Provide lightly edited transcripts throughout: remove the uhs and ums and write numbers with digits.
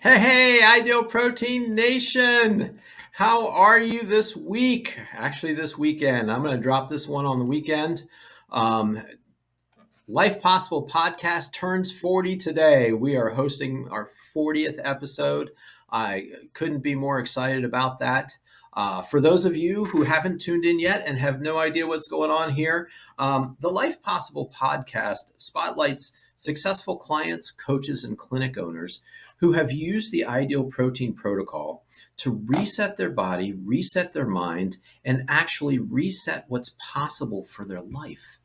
Hey, Ideal Protein Nation. How are you this week? Actually, this weekend. I'm going to drop this one on the weekend. Life Possible podcast turns 40 today. We are hosting our 40th episode. I couldn't be more excited about that. For those of you who haven't tuned in yet and have no idea what's going on here, the Life Possible podcast spotlights successful clients, coaches, and clinic owners who have used the Ideal Protein Protocol to reset their body, reset their mind, and actually reset what's possible for their life.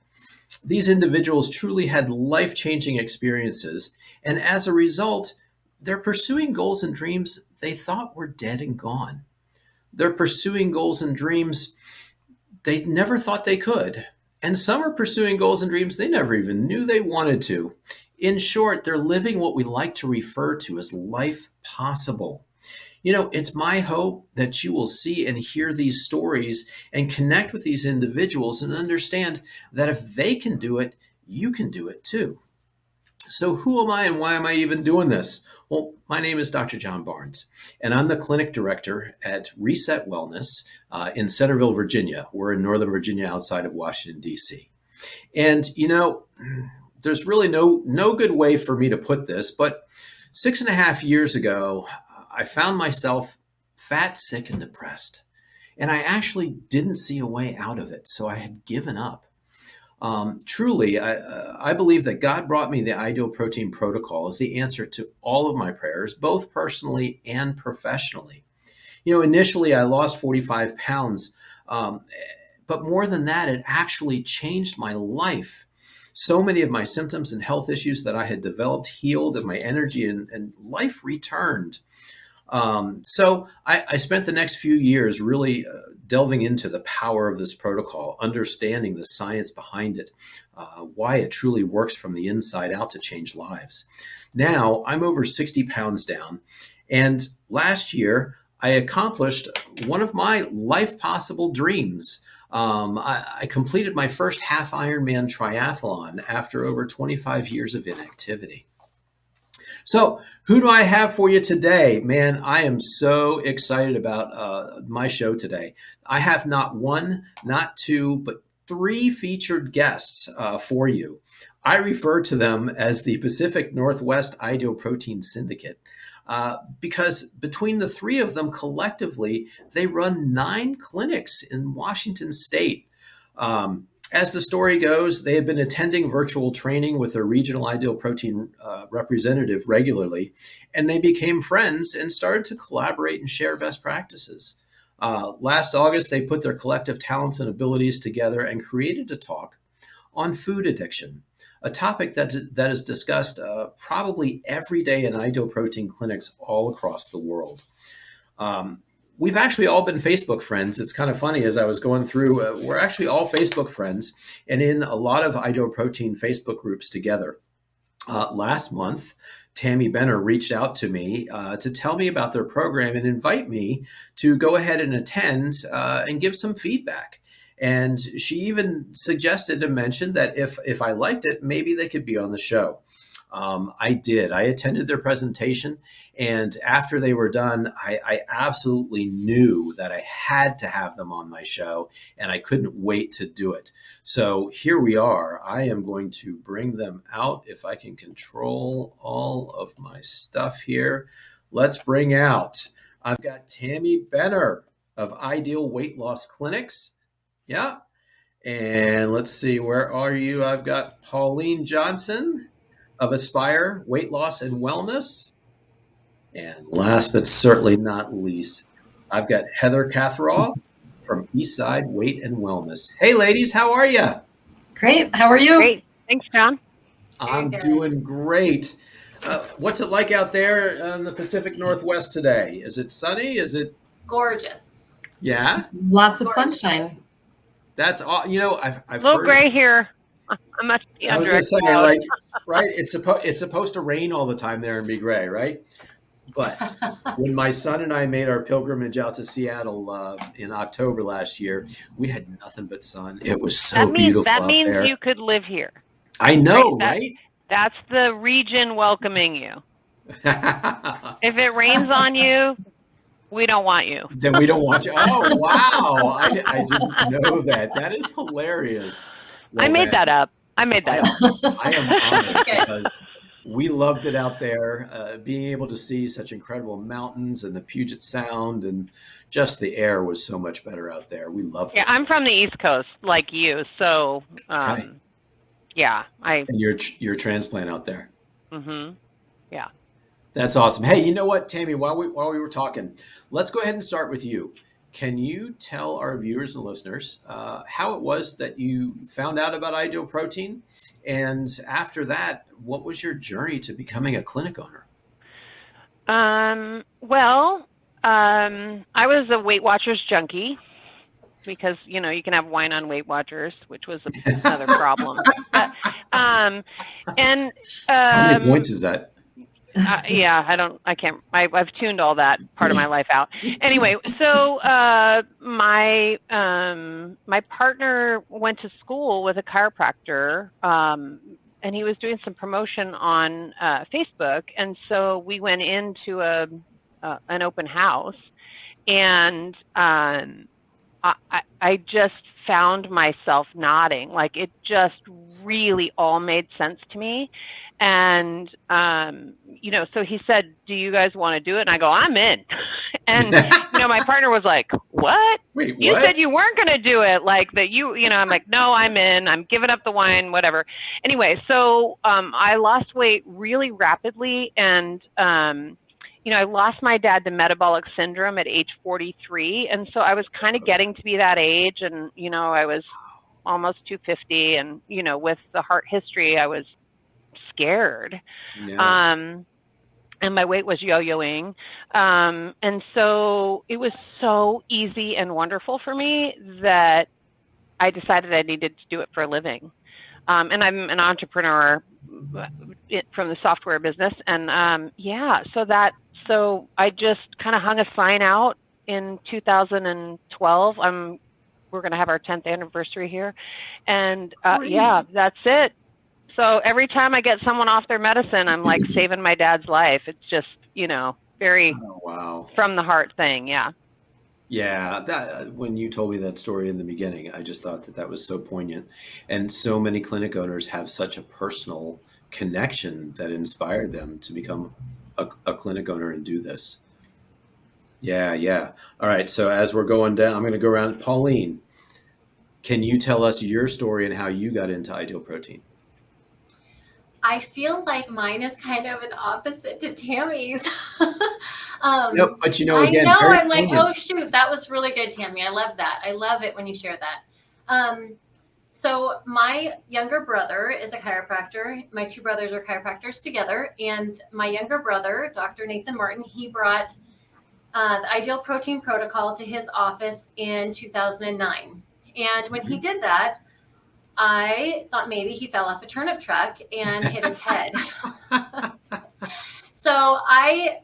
These individuals truly had life-changing experiences, and as a result, they're pursuing goals and dreams they thought were dead and gone. They're pursuing goals and dreams they never thought they could. And some are pursuing goals and dreams they never even knew they wanted to. In short, they're living what we like to refer to as life possible. You know, it's my hope that you will see and hear these stories and connect with these individuals and understand that if they can do it, you can do it too. So who am I and why am I even doing this? Well, my name is Dr. John Barnes, and I'm the clinic director at Reset Wellness in Centerville, Virginia. We're in Northern Virginia outside of Washington, D.C. And, you know, there's really no good way for me to put this, but 6.5 years ago, I found myself fat, sick, and depressed. And I actually didn't see a way out of it, so I had given up. Truly, I believe that God brought me the Ideal Protein Protocol as the answer to all of my prayers, both personally and professionally. You know, initially I lost 45 pounds, but more than that, it actually changed my life. So many of my symptoms and health issues that I had developed healed, and my energy and life returned. So I spent the next few years really delving into the power of this protocol, understanding the science behind it, why it truly works from the inside out to change lives. Now I'm over 60 pounds down, and last year I accomplished one of my life possible dreams. I completed my first half Ironman triathlon after over 25 years of inactivity. So who do I have for you today? Man, I am so excited about my show today. I have not one, not two, but three featured guests for you. I refer to them as the Pacific Northwest Ideal Protein Syndicate because between the three of them collectively, they run 9 clinics in Washington State. As the story goes, they had been attending virtual training with their regional Ideal Protein representative regularly, and they became friends and started to collaborate and share best practices. Last August, they put their collective talents and abilities together and created a talk on food addiction, a topic that is discussed probably every day in Ideal Protein clinics all across the world. We've actually all been Facebook friends. It's kind of funny as I was going through, we're actually all Facebook friends and in a lot of Ideal Protein Facebook groups together. Last month, Tammy Benner reached out to me to tell me about their program and invite me to go ahead and attend and give some feedback. And she even suggested and mentioned that if I liked it, maybe they could be on the show. I did. I attended their presentation, and after they were done, I absolutely knew that I had to have them on my show, and I couldn't wait to do it. So here we are. I am going to bring them out if I can control all of my stuff here. Let's bring out, I've got Tammy Benner of Ideal Weight Loss Clinics. Yeah. And let's see, where are you? I've got Pauline Johnson of Aspire Weight Loss and Wellness. And last but certainly not least, I've got Heather Catherall from Eastside Weight and Wellness. Hey, ladies, how are you? Great. How are you? Great. Thanks, John. I'm doing great. What's it like out there in the Pacific Northwest today? Is it sunny? Is it gorgeous? Yeah. Lots of sunshine. That's all. You know, I've a little heard gray here. I must be I was under going to a say, cloud. like, right? It's supposed to rain all the time there and be gray, right? But when my son and I made our pilgrimage out to Seattle in October last year, we had nothing but sun. It was so beautiful that out means there. you could live here. I know, right? That's the region welcoming you. If it rains on you, we don't want you. Then we don't want you. Oh, wow. I didn't know that. That is hilarious. I Well, made then that up. I made I that am, up. I am honored Okay. because we loved it out there, being able to see such incredible mountains and the Puget Sound, and just the air was so much better out there. We loved Yeah, it. I'm from the East Coast, like you. So, Okay. yeah, And you're a transplant out there. yeah. That's awesome. Hey, you know what, Tammy, while we were talking, let's go ahead and start with you. Can you tell our viewers and listeners how it was that you found out about Ideal Protein? And after that, what was your journey to becoming a clinic owner? Well, I was a Weight Watchers junkie because, you can have wine on Weight Watchers, which was another problem. And How many points is that? yeah, I've tuned all that part of my life out. Anyway, so my partner went to school with a chiropractor, and he was doing some promotion on Facebook, and so we went into an open house, and I just found myself nodding. Like, it just really all made sense to me. And, so he said, do you guys want to do it? And I go, I'm in. And, my partner was like, what? Wait, You what? said you weren't going to do it. Like that I'm like, no, I'm in. I'm giving up the wine, whatever. Anyway, so I lost weight really rapidly. And, I lost my dad to metabolic syndrome at age 43. And so I was kind of getting to be that age. And, I was almost 250. And, with the heart history, I was scared. Yeah. And my weight was yo-yoing. And so it was so easy and wonderful for me that I decided I needed to do it for a living. And I'm an entrepreneur from the software business. And so I just kind of hung a sign out in 2012. We're going to have our 10th anniversary here. And yeah, that's it. So every time I get someone off their medicine, I'm like saving my dad's life. It's just, very from the heart thing. Yeah. Yeah, that when you told me that story in the beginning, I just thought that was so poignant. And so many clinic owners have such a personal connection that inspired them to become a clinic owner and do this. Yeah, yeah. All right, so as we're going down, I'm going to go around. Pauline, can you tell us your story and how you got into Ideal Protein? I feel like mine is kind of an opposite to Tammy's. Nope, but again, I know, very I'm like, poignant. oh shoot, that was really good, Tammy. I love that. I love it when you share that. So my younger brother is a chiropractor. My two brothers are chiropractors together. And my younger brother, Dr. Nathan Martin, he brought the Ideal Protein Protocol to his office in 2009. And when he did that, I thought maybe he fell off a turnip truck and hit his head. So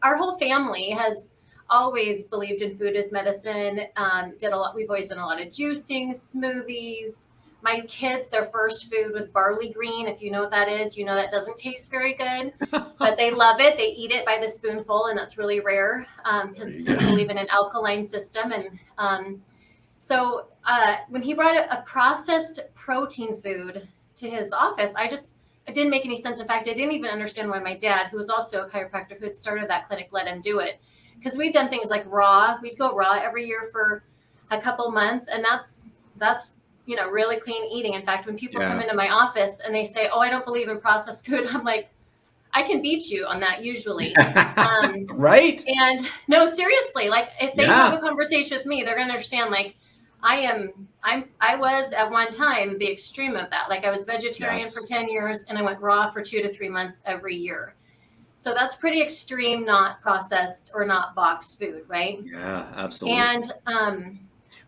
our whole family has always believed in food as medicine. We've always done a lot of juicing, smoothies. My kids, their first food was barley green. If you know what that is, that doesn't taste very good, but they love it. They eat it by the spoonful, and that's really rare because we believe in an alkaline system. And so when he brought a processed protein food to his office, it didn't make any sense. In fact, I didn't even understand why my dad, who was also a chiropractor who had started that clinic, let him do it. Because we'd done things like raw. We'd go raw every year for a couple months, and that's really clean eating. In fact, when people come into my office and they say, "Oh, I don't believe in processed food," I'm like, I can beat you on that usually. Right? And no, seriously, like if they have a conversation with me, they're going to understand, like, I was at one time the extreme of that. Like, I was vegetarian for 10 years and I went raw for 2 to 3 months every year. So that's pretty extreme, not processed or not boxed food, right? Yeah, absolutely. And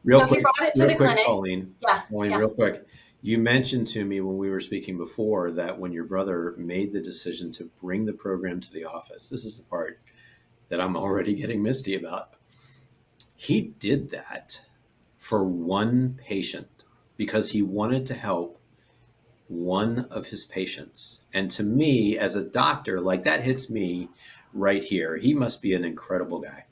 real so quick, he brought it to the clinic. Pauline, real quick. You mentioned to me when we were speaking before that when your brother made the decision to bring the program to the office, this is the part that I'm already getting misty about. He did that for one patient because he wanted to help one of his patients. And to me, as a doctor, like, that hits me right here. He must be an incredible guy.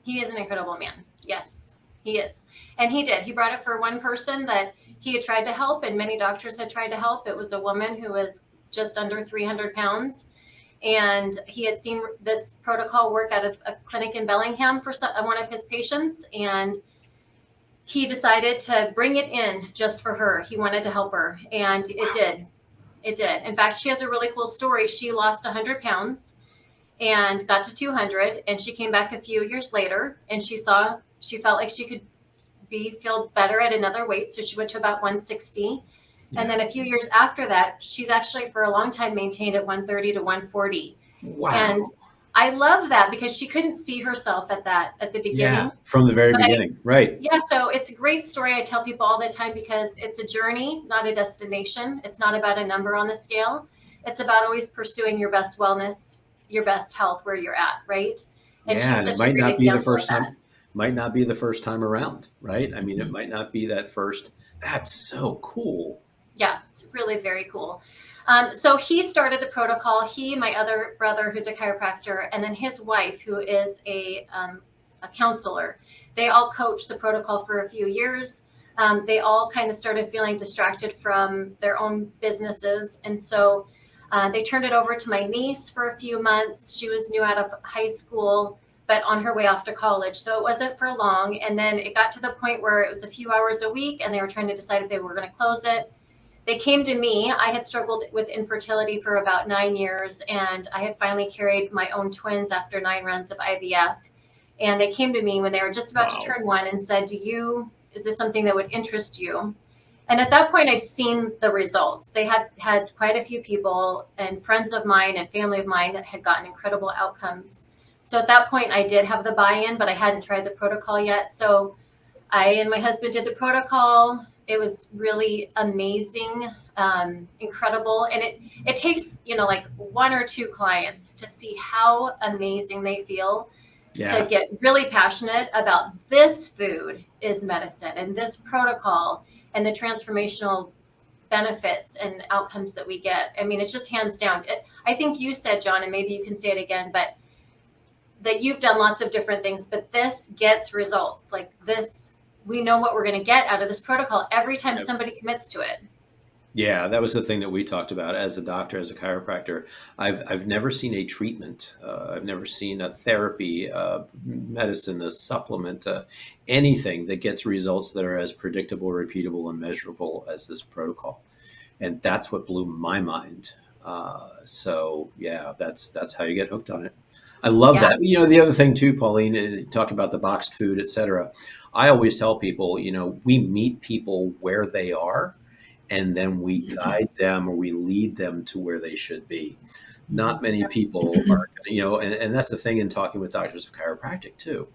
He is an incredible man. Yes, he is. And he did. He brought it for one person that he had tried to help, and many doctors had tried to help. It was a woman who was just under 300 pounds. And he had seen this protocol work at a clinic in Bellingham for one of his patients. And he decided to bring it in just for her. He wanted to help her. And it did. It did. In fact, she has a really cool story. She lost 100 pounds and got to 200. And she came back a few years later and she felt like she could feel better at another weight. So she went to about 160. Yeah. And then a few years after that, she's actually for a long time maintained at 130 to 140. Wow. And I love that because she couldn't see herself at the beginning. Yeah, from the very beginning. Right. Yeah. So it's a great story. I tell people all the time because it's a journey, not a destination. It's not about a number on the scale. It's about always pursuing your best wellness, your best health where you're at. Right. And yeah, and it might not be the first time. Might not be the first time around. Right. I mean, it might not be that first. That's so cool. Yeah, it's really very cool. So he started the protocol. He, my other brother, who's a chiropractor, and then his wife, who is a counselor. They all coached the protocol for a few years. They all kind of started feeling distracted from their own businesses. And so they turned it over to my niece for a few months. She was new out of high school, but on her way off to college. So it wasn't for long. And then it got to the point where it was a few hours a week and they were trying to decide if they were going to close it. They came to me. I had struggled with infertility for about 9 years, and I had finally carried my own twins after 9 rounds of IVF. And they came to me when they were just about to turn 1 and said, is this something that would interest you? And at that point, I'd seen the results. They had quite a few people and friends of mine and family of mine that had gotten incredible outcomes. So at that point, I did have the buy-in, but I hadn't tried the protocol yet. So I and my husband did the protocol. It was really amazing, incredible. And it takes, like 1 or 2 clients to see how amazing they feel, to get really passionate about this food is medicine and this protocol and the transformational benefits and outcomes that we get. I mean, it's just hands down. I think you said, John, and maybe you can say it again, but that you've done lots of different things, but this gets results like this. We know what we're going to get out of this protocol every time somebody commits to it. Yeah, that was the thing that we talked about as a doctor, as a chiropractor. I've never seen a treatment. I've never seen a therapy, medicine, a supplement, anything that gets results that are as predictable, repeatable, and measurable as this protocol. And that's what blew my mind. So yeah, that's how you get hooked on it. I love that. The other thing too, Pauline, talk about the boxed food, et cetera. I always tell people, we meet people where they are, and then we guide them or we lead them to where they should be. Not many people are, and that's the thing in talking with doctors of chiropractic too.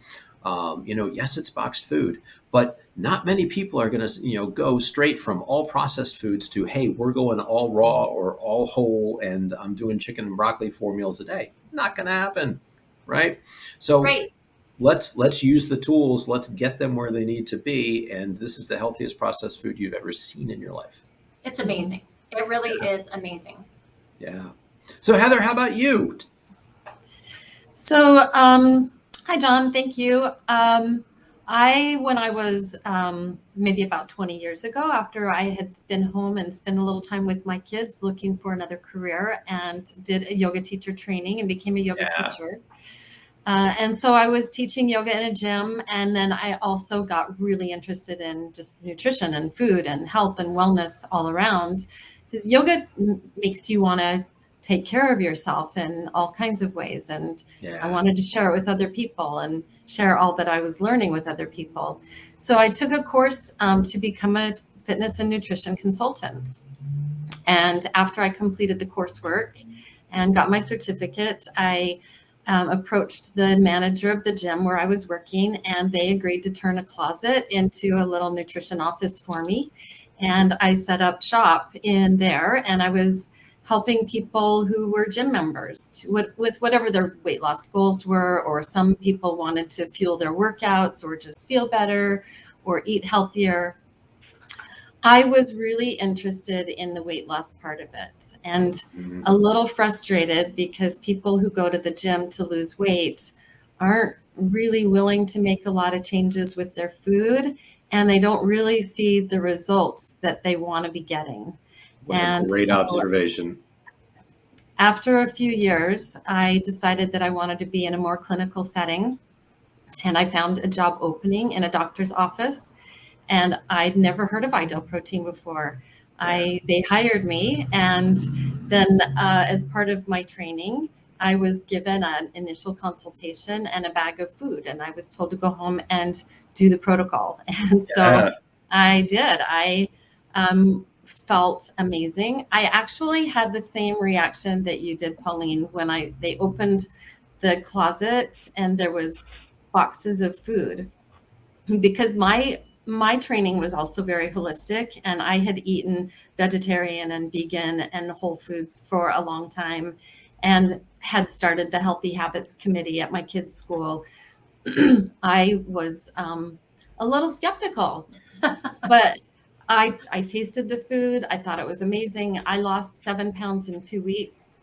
Yes, it's boxed food, but not many people are going to, go straight from all processed foods to, hey, we're going all raw or all whole, and I'm doing chicken and broccoli 4 meals a day. Not going to happen, right? So let's use the tools. Let's get them where they need to be. And this is the healthiest processed food you've ever seen in your life. It's amazing. It really is amazing. Yeah. So Heather, how about you? So, hi, John. Thank you. When I was maybe about 20 years ago, after I had been home and spent a little time with my kids looking for another career, and did a yoga teacher training and became a yoga teacher. And so I was teaching yoga in a gym. And then I also got really interested in just nutrition and food and health and wellness all around, because yoga makes you want to take care of yourself in all kinds of ways. And I wanted to share it with other people and share all that I was learning with other people. So I took a course to become a fitness and nutrition consultant. And after I completed the coursework and got my certificate, I approached the manager of the gym where I was working, and they agreed to turn a closet into a little nutrition office for me. And I set up shop in there, and I was helping people who were gym members with whatever their weight loss goals were, or some people wanted to fuel their workouts or just feel better or eat healthier. I was really interested in the weight loss part of it, and Mhm. a little frustrated because people who go to the gym to lose weight aren't really willing to make a lot of changes with their food, and they don't really see the results that they want to be getting. What a And great so observation. after a few years, I decided that I wanted to be in a more clinical setting, and I found a job opening in a doctor's office, and I'd never heard of ideal protein before. Yeah. They hired me, and then as part of my training, I was given an initial consultation and a bag of food, and I was told to go home and do the protocol. And so Yeah. I did. I felt amazing. I actually had the same reaction that you did, Pauline, when they opened the closet and there was boxes of food, because my training was also very holistic, and I had eaten vegetarian and vegan and whole foods for a long time and had started the Healthy Habits Committee at my kids' school. I was a little skeptical, but I tasted the food. I thought it was amazing. I lost 7 pounds in 2 weeks.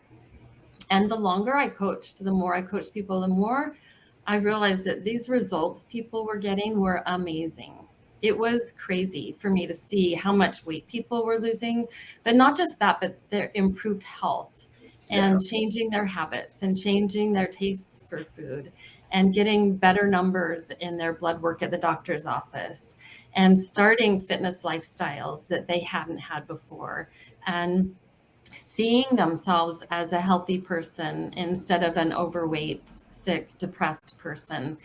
And the longer I coached, the more I coached people, the more I realized that these results people were getting were amazing. It was crazy for me to see how much weight people were losing, but not just that, but their improved health Yeah. and changing their habits and changing their tastes for food and getting better numbers in their blood work at the doctor's office and starting fitness lifestyles that they hadn't had before, and seeing themselves as a healthy person instead of an overweight, sick, depressed person.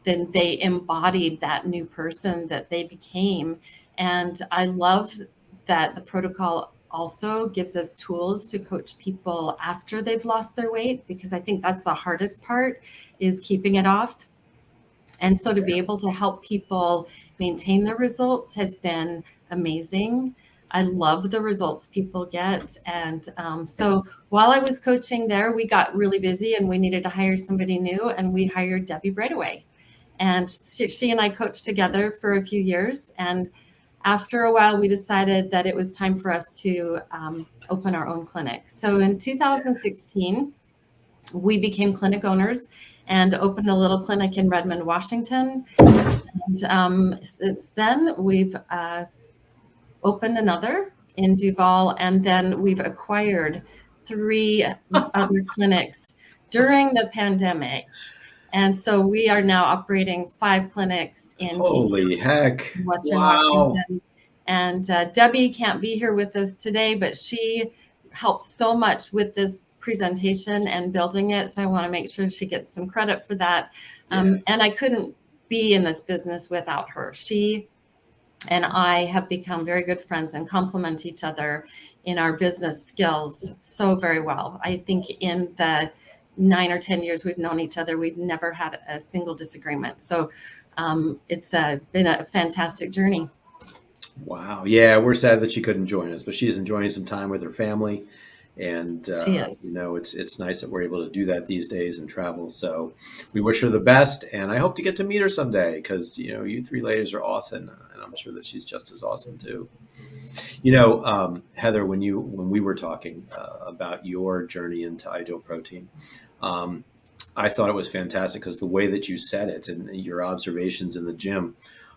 Then they embodied that new person that they became. And I love that the protocol also gives us tools to coach people after they've lost their weight, because I think that's the hardest part, is keeping it off. And so to be able to help people maintain their results has been amazing. I love the results people get. And so while I was coaching there, we got really busy and we needed to hire somebody new, and we hired Debbie Braidaway. And she and I coached together for a few years. And after a while, we decided that it was time for us to open our own clinic. So in 2016, we became clinic owners and opened a little clinic in Redmond, Washington. And since then, we've opened another in Duval, and then we've acquired 3 other clinics during the pandemic. And so we are now operating 5 clinics in King Holy heck. County, Western Wow. Washington. And Debbie can't be here with us today, but she helped so much with this presentation and building it. So I want to make sure she gets some credit for that. And I couldn't be in this business without her. She and I have become very good friends and complement each other in our business skills so very well. I think in the 9 or 10 years we've known each other, we've never had a single disagreement. So it's been a fantastic journey. Wow. Yeah, we're sad that she couldn't join us, but she's enjoying some time with her family. And She is. it's nice that we're able to do that these days and travel. So we wish her the best, and I hope to get to meet her someday, because you 3 ladies are awesome, and I'm sure that she's just as awesome too. Heather, when we were talking about your journey into ideal protein, um, I thought it was fantastic because the way that you said it and your observations in the gym.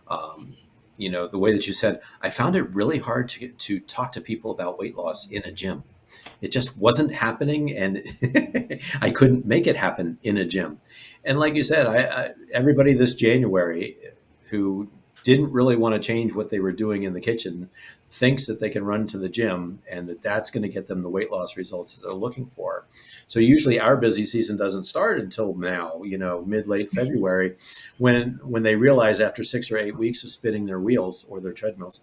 Um, the way that you said, I found it really hard to talk to people about weight loss in a gym. It just wasn't happening, and I couldn't make it happen in a gym. And like you said, everybody this January who didn't really want to change what they were doing in the kitchen thinks that they can run to the gym and that that's going to get them the weight loss results that they're looking for. So usually our busy season doesn't start until now, mid late February, when they realize after 6 or 8 weeks of spinning their wheels or their treadmills,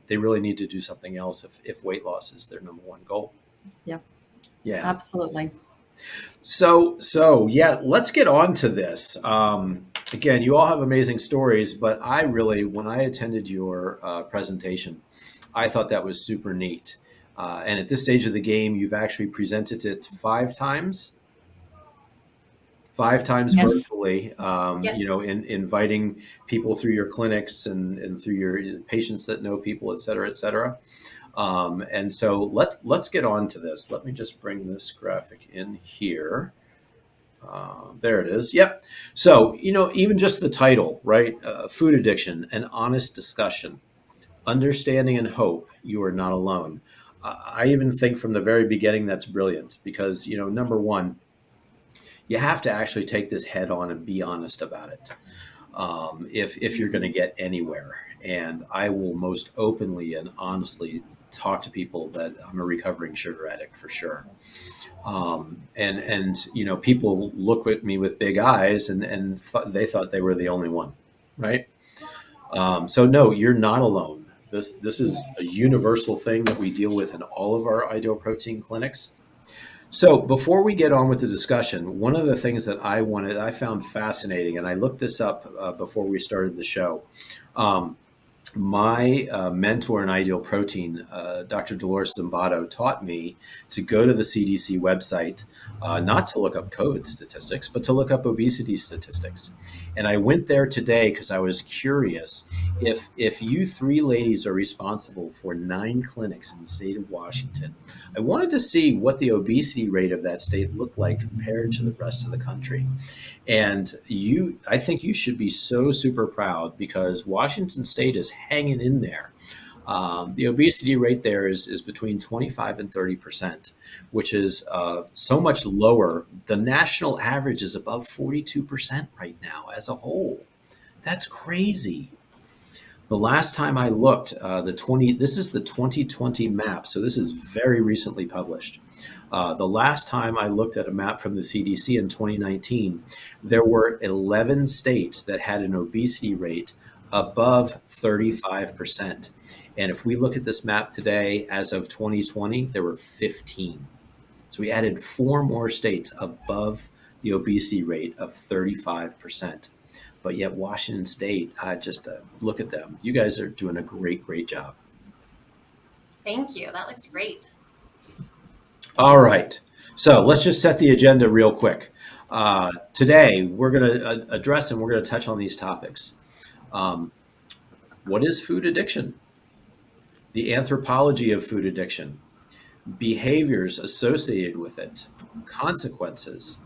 they really need to do something else if weight loss is their number one goal. Yep. Yeah. Absolutely. So yeah, let's get on to this. Again, you all have amazing stories, but when I attended your presentation, I thought that was super neat. And at this stage of the game, you've actually presented it 5 times. 5 times Yeah. virtually, Yep. inviting people through your clinics and through your patients that know people, et cetera, et cetera. And so let's get on to this. Let me just bring this graphic in here. There it is. Yep. So, even just the title, right? Food addiction, an honest discussion, understanding and hope. You are not alone. I even think from the very beginning that's brilliant because, number one, you have to actually take this head on and be honest about it if you're going to get anywhere. And I will most openly and honestly talk to people that I'm a recovering sugar addict for sure. And people look at me with big eyes and they thought they were the only one, right? So no, you're not alone. This is a universal thing that we deal with in all of our ideal protein clinics. So before we get on with the discussion, one of the things that I found fascinating, and I looked this up before we started the show. My mentor in Ideal Protein, Dr. Dolores Zimbato, taught me to go to the CDC website, not to look up COVID statistics, but to look up obesity statistics. And I went there today because I was curious if you 3 ladies are responsible for 9 clinics in the state of Washington. I wanted to see what the obesity rate of that state looked like compared to the rest of the country. And I think you should be so super proud because Washington State is hanging in there. The obesity rate there is between 25 and 30%, which is so much lower. The national average is above 42% right now as a whole. That's crazy. The last time I looked, this is the 2020 map, so this is very recently published. The last time I looked at a map from the CDC in 2019, there were 11 states that had an obesity rate above 35%. And if we look at this map today, as of 2020, there were 15. So we added 4 more states above the obesity rate of 35%. But yet Washington State, just look at them. You guys are doing a great, great job. Thank you. That looks great. All right. So let's just set the agenda real quick. Today, we're going to address and we're going to touch on these topics. What is food addiction? The anthropology of food addiction, behaviors associated with it, consequences,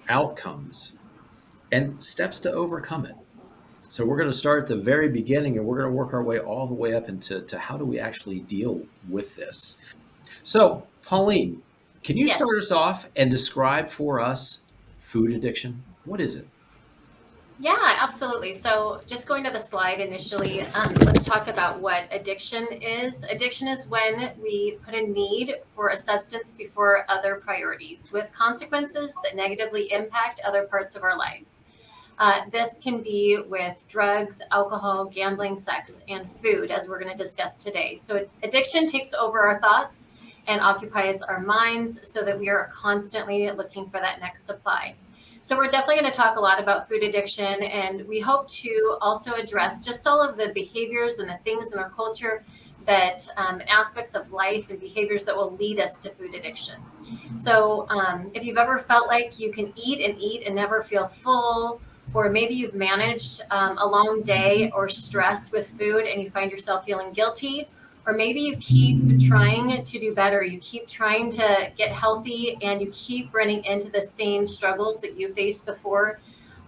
outcomes, and steps to overcome it. So we're going to start at the very beginning and we're going to work our way all the way up into how do we actually deal with this. So, Pauline, can you start us off and describe for us food addiction? What is it? Yeah, absolutely. So just going to the slide initially, let's talk about what addiction is. Addiction is when we put a need for a substance before other priorities with consequences that negatively impact other parts of our lives. This can be with drugs, alcohol, gambling, sex, and food, as we're going to discuss today. So addiction takes over our thoughts and occupies our minds so that we are constantly looking for that next supply. So we're definitely going to talk a lot about food addiction, and we hope to also address just all of the behaviors and the things in our culture that aspects of life and behaviors that will lead us to food addiction. So if you've ever felt like you can eat and never feel full, or maybe you've managed a long day or stress with food and you find yourself feeling guilty, or maybe you keep trying to do better, you keep trying to get healthy and you keep running into the same struggles that you faced before.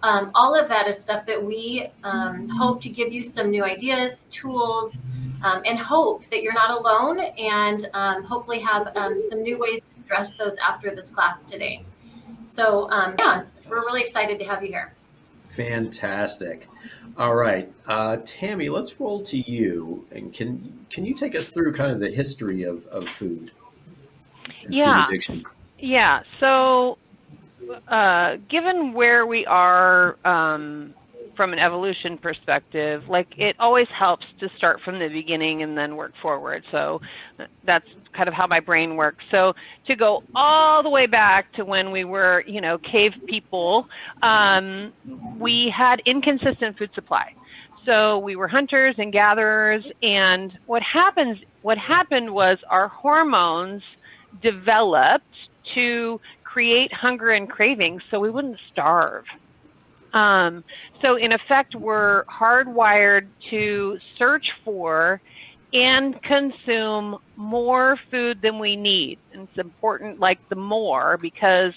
All of that is stuff that we hope to give you some new ideas, tools, and hope that you're not alone, and hopefully have some new ways to address those after this class today. So we're really excited to have you here. Fantastic. All right, Tammy, let's roll to you. And can you take us through kind of the history of food and food addiction? Yeah. So given where we are from an evolution perspective, like it always helps to start from the beginning and then work forward. So that's kind of how my brain works. So to go all the way back to when we were, cave people, we had inconsistent food supply. So we were hunters and gatherers, and what happened was our hormones developed to create hunger and cravings so we wouldn't starve. So in effect, we're hardwired to search for and consume more food than we need. And it's important, like the more, because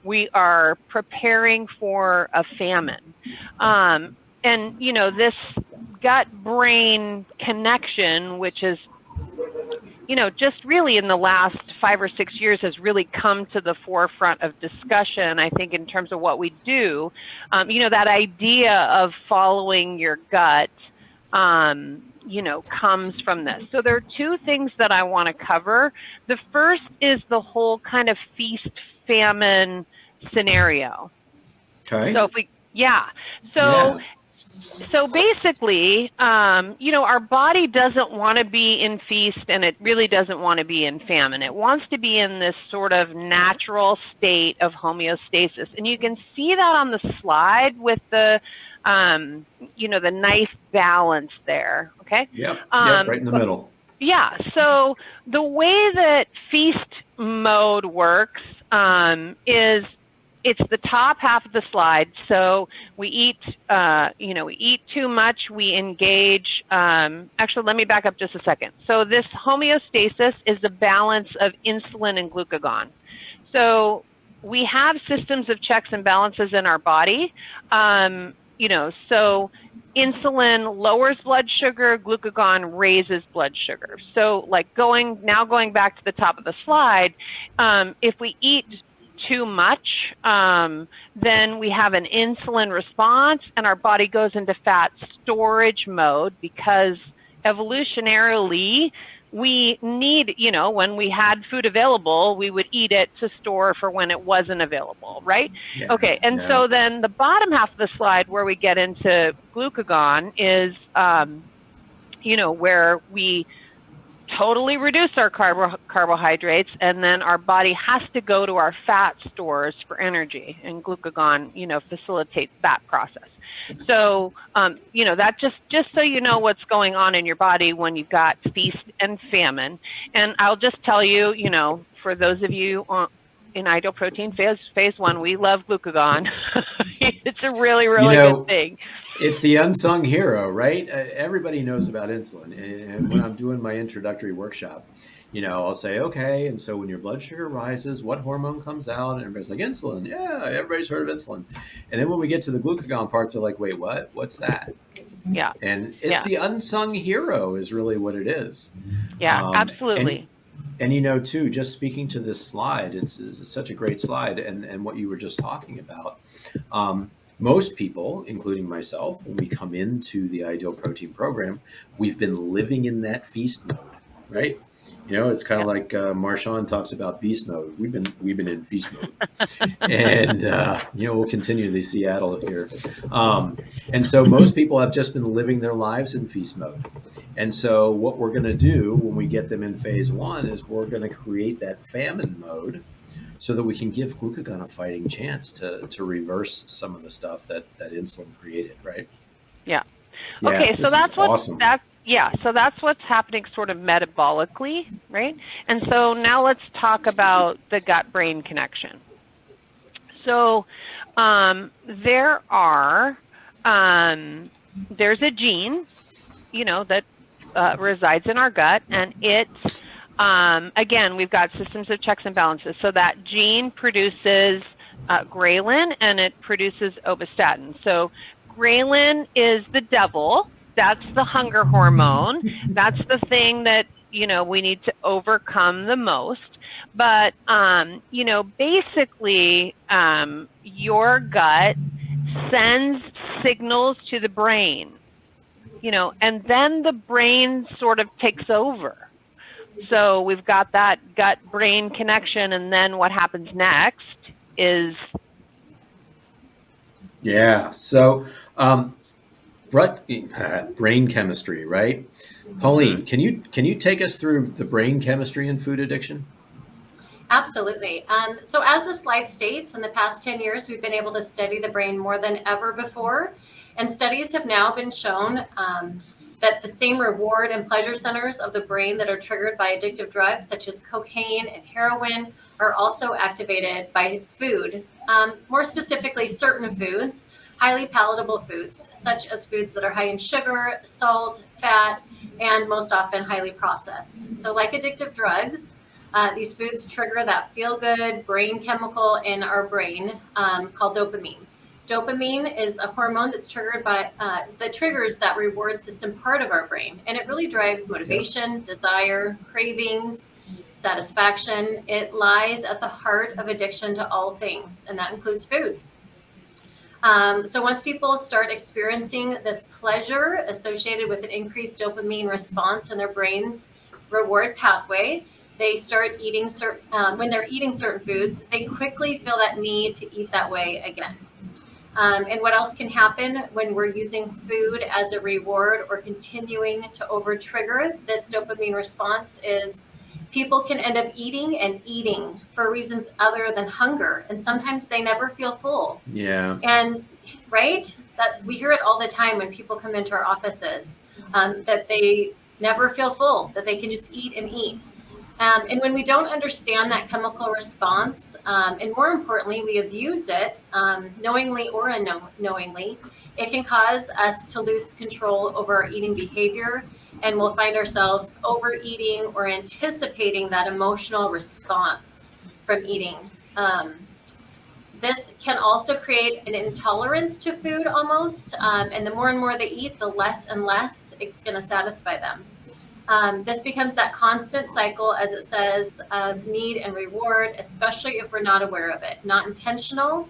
we are preparing for a famine. And, you know, this gut-brain connection, which is, you know, just really in the last 5 or 6 years has really come to the forefront of discussion, I think, in terms of what we do. You know, that idea of following your gut, you know, comes from this. So there are two things that I want to cover. The first is the whole kind of feast famine scenario. Okay. So if we, yeah. So basically, you know, our body doesn't want to be in feast, and it really doesn't want to be in famine. It wants to be in this sort of natural state of homeostasis. And you can see that on the slide with the, you know, the nice balance there, okay? Yep, right in the middle. Yeah, so the way that feast mode works is it's the top half of the slide. So we eat, you know, we eat too much, we engage. Actually, let me back up just a second. So this homeostasis is the balance of insulin and glucagon. So we have systems of checks and balances in our body. You know, so insulin lowers blood sugar, glucagon raises blood sugar. So like going back to the top of the slide, if we eat too much, then we have an insulin response and our body goes into fat storage mode, because evolutionarily we need, you know, when we had food available, we would eat it to store for when it wasn't available, right? Yeah, okay, and so then the bottom half of the slide where we get into glucagon is, you know, where we totally reduce our carbohydrates, and then our body has to go to our fat stores for energy, and glucagon, you know, facilitates that process. So, you know, that just so you know what's going on in your body when you've got feast and famine. And I'll just tell you, you know, for those of you in Ideal Protein phase 1, we love glucagon. It's a really, really good thing. It's the unsung hero, right? Everybody knows about insulin. And when I'm doing my introductory workshop, you know, I'll say, okay, and so when your blood sugar rises, what hormone comes out? And everybody's like, insulin. Yeah, everybody's heard of insulin. And then when we get to the glucagon parts, they're like, wait, what? What's that? Yeah. And it's the unsung hero is really what it is. Yeah, absolutely. And, you know, too, just speaking to this slide, it's such a great slide. And what you were just talking about, most people, including myself, when we come into the Ideal Protein program, we've been living in that feast mode, right? You know, it's kind of like Marshawn talks about beast mode. We've been in feast mode, and you know, we'll continue to Seattle here. And so most people have just been living their lives in feast mode. And so what we're going to do when we get them in phase 1 is we're going to create that famine mode, so that we can give glucagon a fighting chance to reverse some of the stuff that insulin created, right? Yeah. Okay, so that's awesome. So that's what's happening sort of metabolically, right? And so now let's talk about the gut-brain connection. So there's a gene, you know, that resides in our gut, and it's again, we've got systems of checks and balances. So that gene produces ghrelin, and it produces ovastatin. So ghrelin is the devil. That's the hunger hormone. That's the thing that, you know, we need to overcome the most. But, you know, basically, your gut sends signals to the brain, you know, and then the brain sort of takes over. So we've got that gut-brain connection, and then what happens next is... Yeah, so brain chemistry, right? Pauline, can you take us through the brain chemistry in food addiction? Absolutely. So as the slide states, in the past 10 years, we've been able to study the brain more than ever before. And studies have now been shown that the same reward and pleasure centers of the brain that are triggered by addictive drugs, such as cocaine and heroin, are also activated by food, more specifically certain foods, highly palatable foods, such as foods that are high in sugar, salt, fat, and most often highly processed. So like addictive drugs, these foods trigger that feel-good brain chemical in our brain called dopamine. Dopamine is a hormone that's triggered by that triggers that reward system part of our brain, and it really drives motivation, desire, cravings, satisfaction. It lies at the heart of addiction to all things, and that includes food. So once people start experiencing this pleasure associated with an increased dopamine response in their brain's reward pathway, they start eating when they're eating certain foods, they quickly feel that need to eat that way again. And what else can happen when we're using food as a reward or continuing to over trigger this dopamine response is people can end up eating and eating for reasons other than hunger. And sometimes they never feel full. Yeah. And right, that we hear it all the time when people come into our offices, that they never feel full, that they can just eat and eat. And when we don't understand that chemical response, and more importantly, we abuse it, knowingly or unknowingly, it can cause us to lose control over our eating behavior, and we'll find ourselves overeating or anticipating that emotional response from eating. This can also create an intolerance to food almost, and the more and more they eat, the less and less it's going to satisfy them. This becomes that constant cycle, as it says, of need and reward, especially if we're not aware of it, not intentional,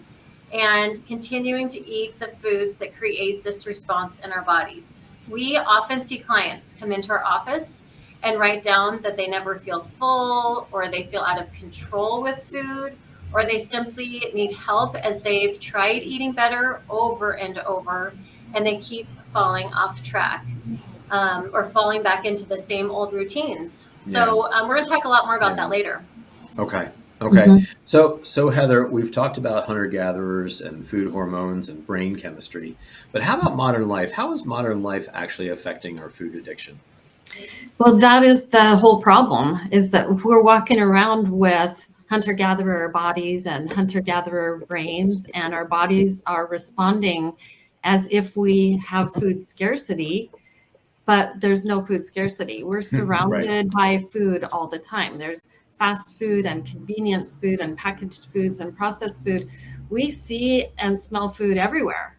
and continuing to eat the foods that create this response in our bodies. We often see clients come into our office and write down that they never feel full, or they feel out of control with food, or they simply need help as they've tried eating better over and over, and they keep falling off track. Or falling back into the same old routines. So we're going to talk a lot more about that later. Okay. Mm-hmm. So Heather, we've talked about hunter-gatherers and food hormones and brain chemistry, but how about modern life? How is modern life actually affecting our food addiction? Well, that is the whole problem, is that we're walking around with hunter-gatherer bodies and hunter-gatherer brains, and our bodies are responding as if we have food scarcity. But there's no food scarcity. We're surrounded by food all the time. There's fast food and convenience food and packaged foods and processed food. We see and smell food everywhere.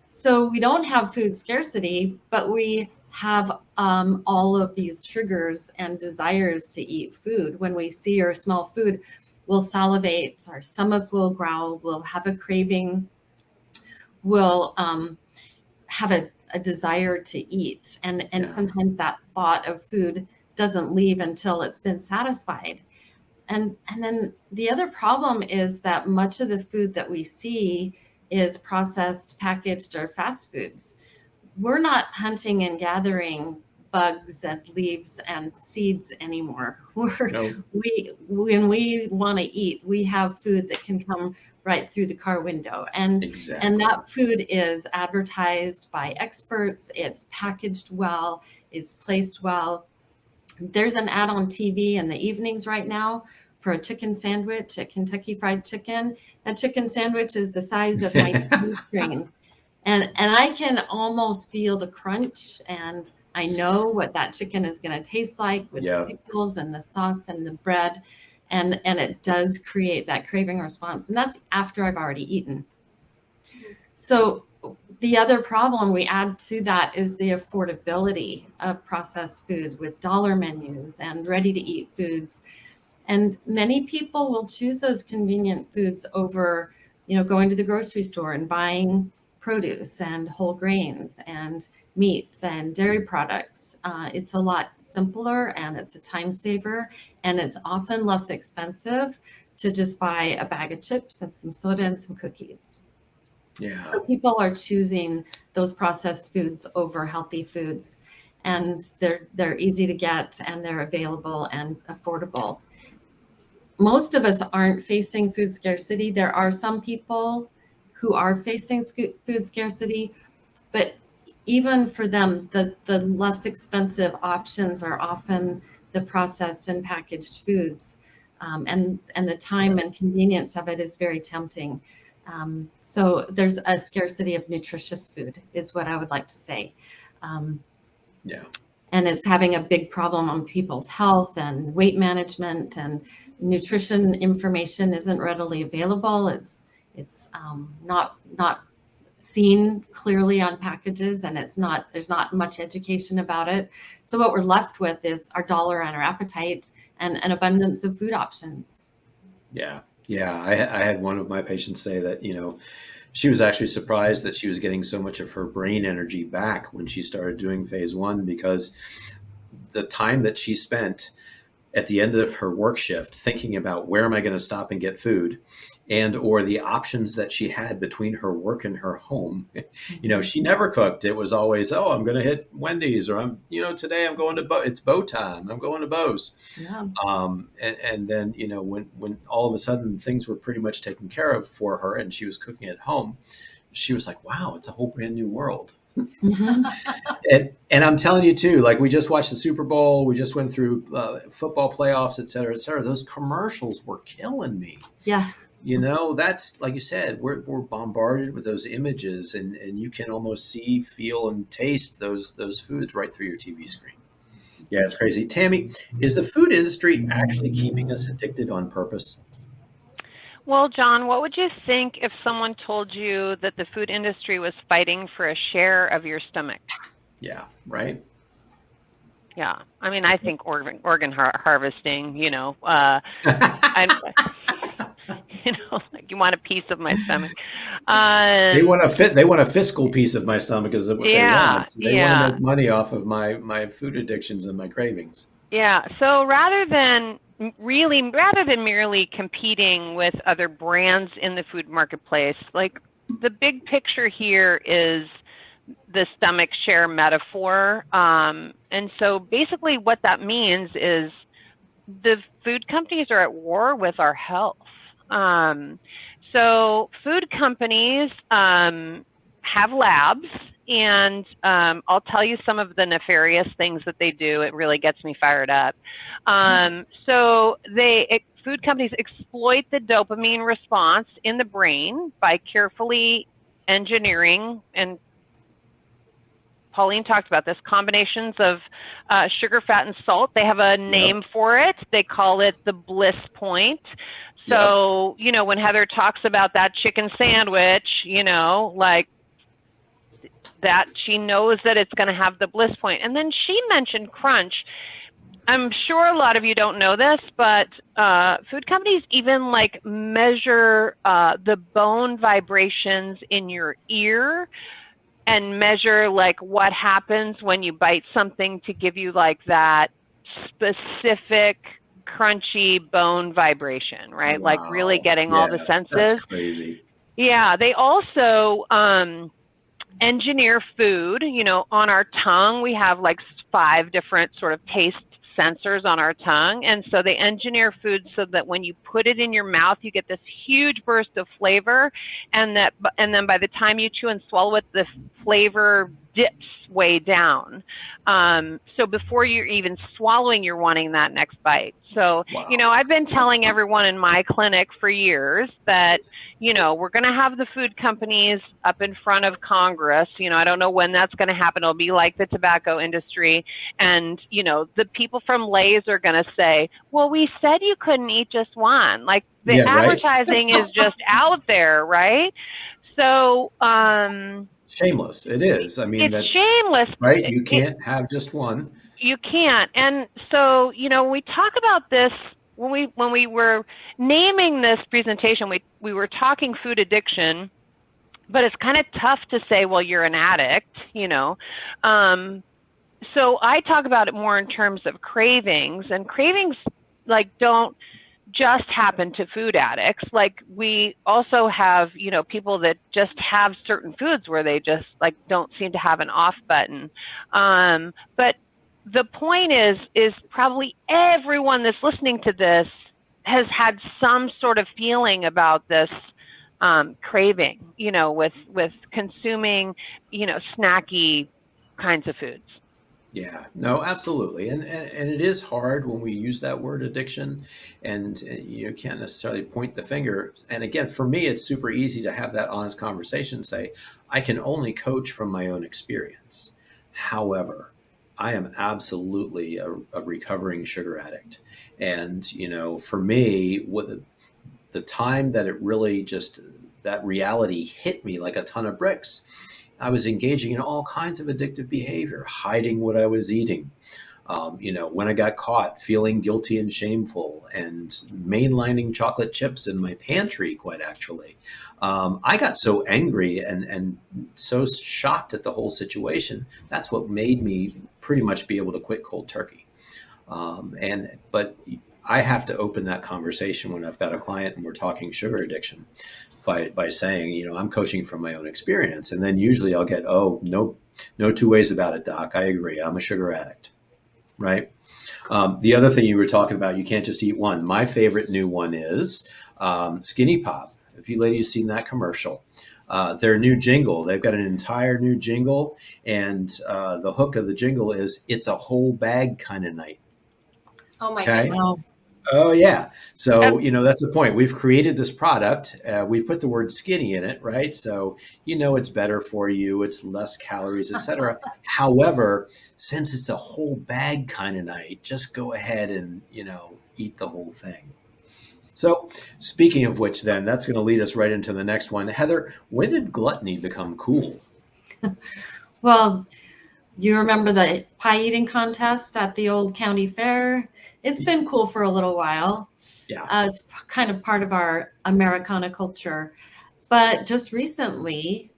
So we don't have food scarcity, but we have all of these triggers and desires to eat food. When we see or smell food, we'll salivate, our stomach will growl, we'll have a craving, we'll have a desire to eat. And sometimes that thought of food doesn't leave until it's been satisfied. And then the other problem is that much of the food that we see is processed, packaged, or fast foods. We're not hunting and gathering bugs and leaves and seeds anymore. When we want to eat, we have food that can come right through the car window. And that food is advertised by experts. It's packaged well. It's placed well. There's an ad on TV in the evenings right now for a chicken sandwich, a Kentucky Fried Chicken. That chicken sandwich is the size of my TV screen. And I can almost feel the crunch, and I know what that chicken is going to taste like with the pickles and the sauce and the bread. And it does create that craving response. And that's after I've already eaten. So the other problem we add to that is the affordability of processed food with dollar menus and ready-to-eat foods. And many people will choose those convenient foods over, going to the grocery store and buying produce and whole grains and meats and dairy products. It's a lot simpler, and it's a time saver, and it's often less expensive to just buy a bag of chips and some soda and some cookies. Yeah. So people are choosing those processed foods over healthy foods, and they're easy to get, and they're available and affordable. Most of us aren't facing food scarcity. There are some people who are facing food scarcity, but even for them, the less expensive options are often the processed and packaged foods. and the time and convenience of it is very tempting. So there's a scarcity of nutritious food, is what I would like to say. Yeah. And it's having a big problem on people's health and weight management, and nutrition information isn't readily available. It's not seen clearly on packages, and there's not much education about it. So what we're left with is our dollar and our appetite and an abundance of food options. Yeah. Yeah. I had one of my patients say that, she was actually surprised that she was getting so much of her brain energy back when she started doing phase 1, because the time that she spent at the end of her work shift thinking about where am I going to stop and get food, and or the options that she had between her work and her home. She never cooked. It was always, I'm going to hit Wendy's, or today I'm going to it's Bow time. I'm going to Bow's. Yeah. And then, when all of a sudden things were pretty much taken care of for her and she was cooking at home, she was like, wow, it's a whole brand new world. Mm-hmm. And I'm telling you too, like we just watched the Super Bowl, we just went through football playoffs, et cetera, et cetera. Those commercials were killing me. Yeah. That's like you said, we're bombarded with those images, and you can almost see, feel, and taste those foods right through your TV screen. Yeah, it's crazy. Tammy, is the food industry actually keeping us addicted on purpose? Well, John, what would you think if someone told you that the food industry was fighting for a share of your stomach? Yeah, right. Yeah, I mean, I think organ harvesting. Like you want a piece of my stomach. They want a fiscal piece of my stomach, is what they want. They want to make money off of my food addictions and my cravings. Yeah. So rather than merely competing with other brands in the food marketplace, like the big picture here is the stomach share metaphor. And so basically what that means is the food companies are at war with our health. So food companies have labs, and I'll tell you some of the nefarious things that they do. It really gets me fired up. So food companies exploit the dopamine response in the brain by carefully engineering, and Pauline talked about this, combinations of sugar, fat, and salt. They have a name for it. They call it the bliss point. So, when Heather talks about that chicken sandwich, like that, she knows that it's going to have the bliss point. And then she mentioned crunch. I'm sure a lot of you don't know this, but food companies even measure the bone vibrations in your ear, and measure what happens when you bite something to give you that specific crunchy bone vibration, right? Wow. Really getting all the senses. That's crazy. Yeah, they also engineer food. On our tongue, we have 5 different sort of taste sensors on our tongue, and so they engineer food so that when you put it in your mouth, you get this huge burst of flavor, and then by the time you chew and swallow it, the flavor dips way down. So before you're even swallowing, you're wanting that next bite. So, I've been telling everyone in my clinic for years that, we're going to have the food companies up in front of Congress. I don't know when that's going to happen. It'll be like the tobacco industry. And, the people from Lay's are going to say, well, we said you couldn't eat just one. The advertising is just out there, right? So, shameless. It is. I mean, that's shameless, right? You can't have just one. You can't. And so, we talk about this when we were naming this presentation, we were talking food addiction, but it's kind of tough to say, well, you're an addict, So I talk about it more in terms of cravings, and cravings don't just happen to food addicts. We also have, people that just have certain foods where they just don't seem to have an off button. But the point is probably everyone that's listening to this has had some sort of feeling about this craving, with consuming, snacky kinds of foods. Yeah, no, absolutely. And it is hard when we use that word addiction, and you can't necessarily point the finger. And again, for me, it's super easy to have that honest conversation, say, I can only coach from my own experience. However, I am absolutely a recovering sugar addict. And, for me, the time that it really just, that reality hit me like a ton of bricks, I was engaging in all kinds of addictive behavior, hiding what I was eating. When I got caught, feeling guilty and shameful, and mainlining chocolate chips in my pantry, quite actually. I got so angry and so shocked at the whole situation. That's what made me pretty much be able to quit cold turkey. But I have to open that conversation when I've got a client and we're talking sugar addiction by saying, I'm coaching from my own experience. And then usually I'll get, oh, no two ways about it, doc. I agree. I'm a sugar addict. Right. The other thing you were talking about, you can't just eat one. My favorite new one is Skinny Pop. If you ladies seen that commercial, their new jingle, they've got an entire new jingle. And the hook of the jingle is, it's a whole bag kind of night. Oh my Okay. goodness. Oh, yeah. So, that's the point. We've created this product. We've put the word skinny in it, right? So, it's better for you. It's less calories, etc. However, since it's a whole bag kind of night, just go ahead and, eat the whole thing. So, speaking of which, then, that's going to lead us right into the next one. Heather, when did gluttony become cool? Well, you remember the pie eating contest at the old county fair? It's been cool for a little while. Yeah. It's kind of part of our Americana culture. But just recently,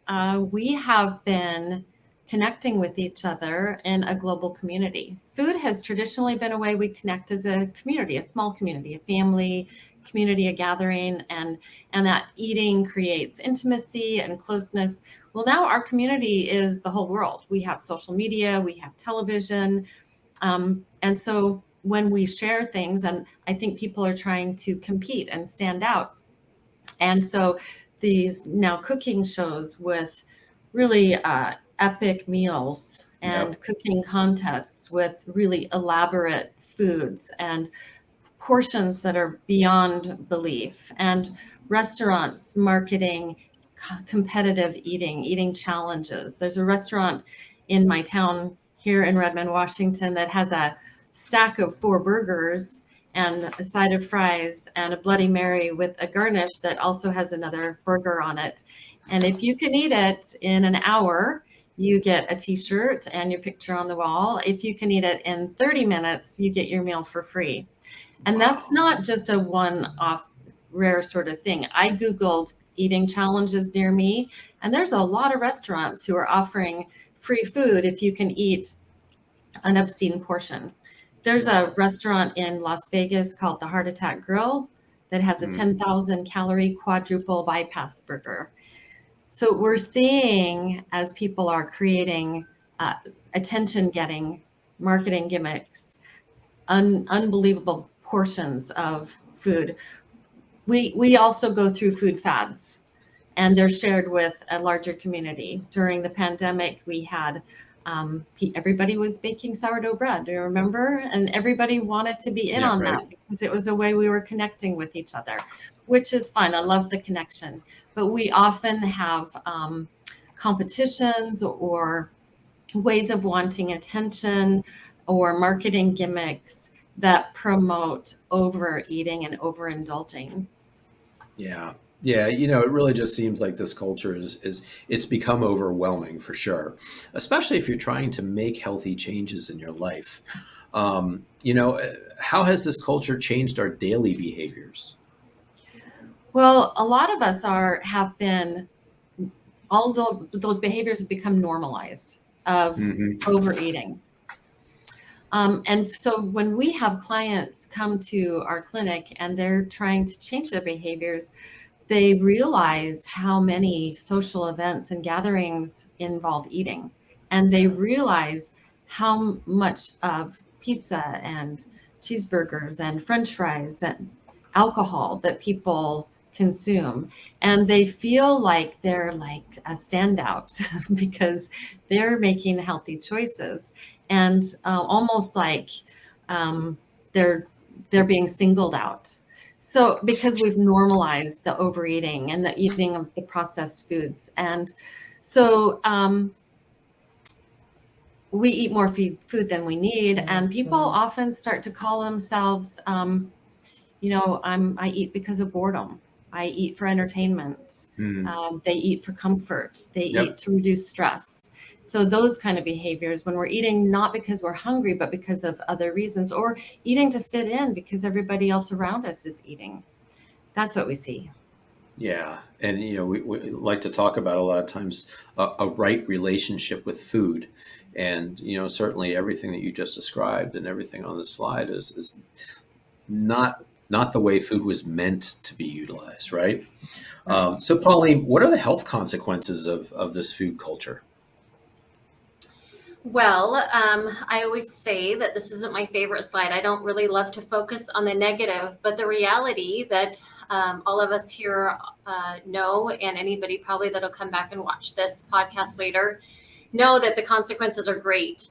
we have been connecting with each other in a global community. Food has traditionally been a way we connect as a community, a small community, a family community, a gathering, and that eating creates intimacy and closeness. Well, now our community is the whole world. We have social media, we have television, and so when we share things, and I think people are trying to compete and stand out, and so these now cooking shows with really epic meals and Yep. cooking contests with really elaborate foods and portions that are beyond belief, and restaurants marketing competitive eating challenges. There's a restaurant in my town here in Redmond, Washington, that has a stack of 4 burgers and a side of fries and a Bloody Mary with a garnish that also has another burger on it. And if you can eat it in an hour, you get a t-shirt and your picture on the wall. If you can eat it in 30 minutes, you get your meal for free. And that's not just a one-off rare sort of thing. I Googled eating challenges near me, and there's a lot of restaurants who are offering free food if you can eat an obscene portion. There's a restaurant in Las Vegas called the Heart Attack Grill that has a 10,000 calorie quadruple bypass burger. So we're seeing, as people are creating attention-getting marketing gimmicks, unbelievable portions of food. We also go through food fads, and they're shared with a larger community. During the pandemic, we had everybody was baking sourdough bread. Do you remember? And everybody wanted to be in on that because it was a way we were connecting with each other, which is fine. I love the connection. But we often have competitions or ways of wanting attention or marketing gimmicks that promote overeating and overindulging. Yeah. Yeah, it really just seems like this culture is it's become overwhelming for sure, especially if you're trying to make healthy changes in your life. How has this culture changed our daily behaviors? Well, a lot of us have been, all those behaviors have become normalized of overeating. And so when we have clients come to our clinic and they're trying to change their behaviors, they realize how many social events and gatherings involve eating. And they realize how much of pizza and cheeseburgers and French fries and alcohol that people consume, and they feel like they're like a standout because they're making healthy choices, and almost like um, they're being singled out. So because we've normalized the overeating and the eating of the processed foods, and so we eat more food than we need, and people often start to call themselves, I eat because of boredom. I eat for entertainment. They eat for comfort. They Yep. eat to reduce stress. So those kind of behaviors, when we're eating not because we're hungry, but because of other reasons, or eating to fit in because everybody else around us is eating. That's what we see. Yeah. And, we like to talk about a lot of times a right relationship with food. And, certainly everything that you just described and everything on the slide is not the way food was meant to be utilized, right? So, Pauline, what are the health consequences of this food culture? Well, I always say that this isn't my favorite slide. I don't really love to focus on the negative, but the reality that all of us here know, and anybody probably that'll come back and watch this podcast later, know that the consequences are great.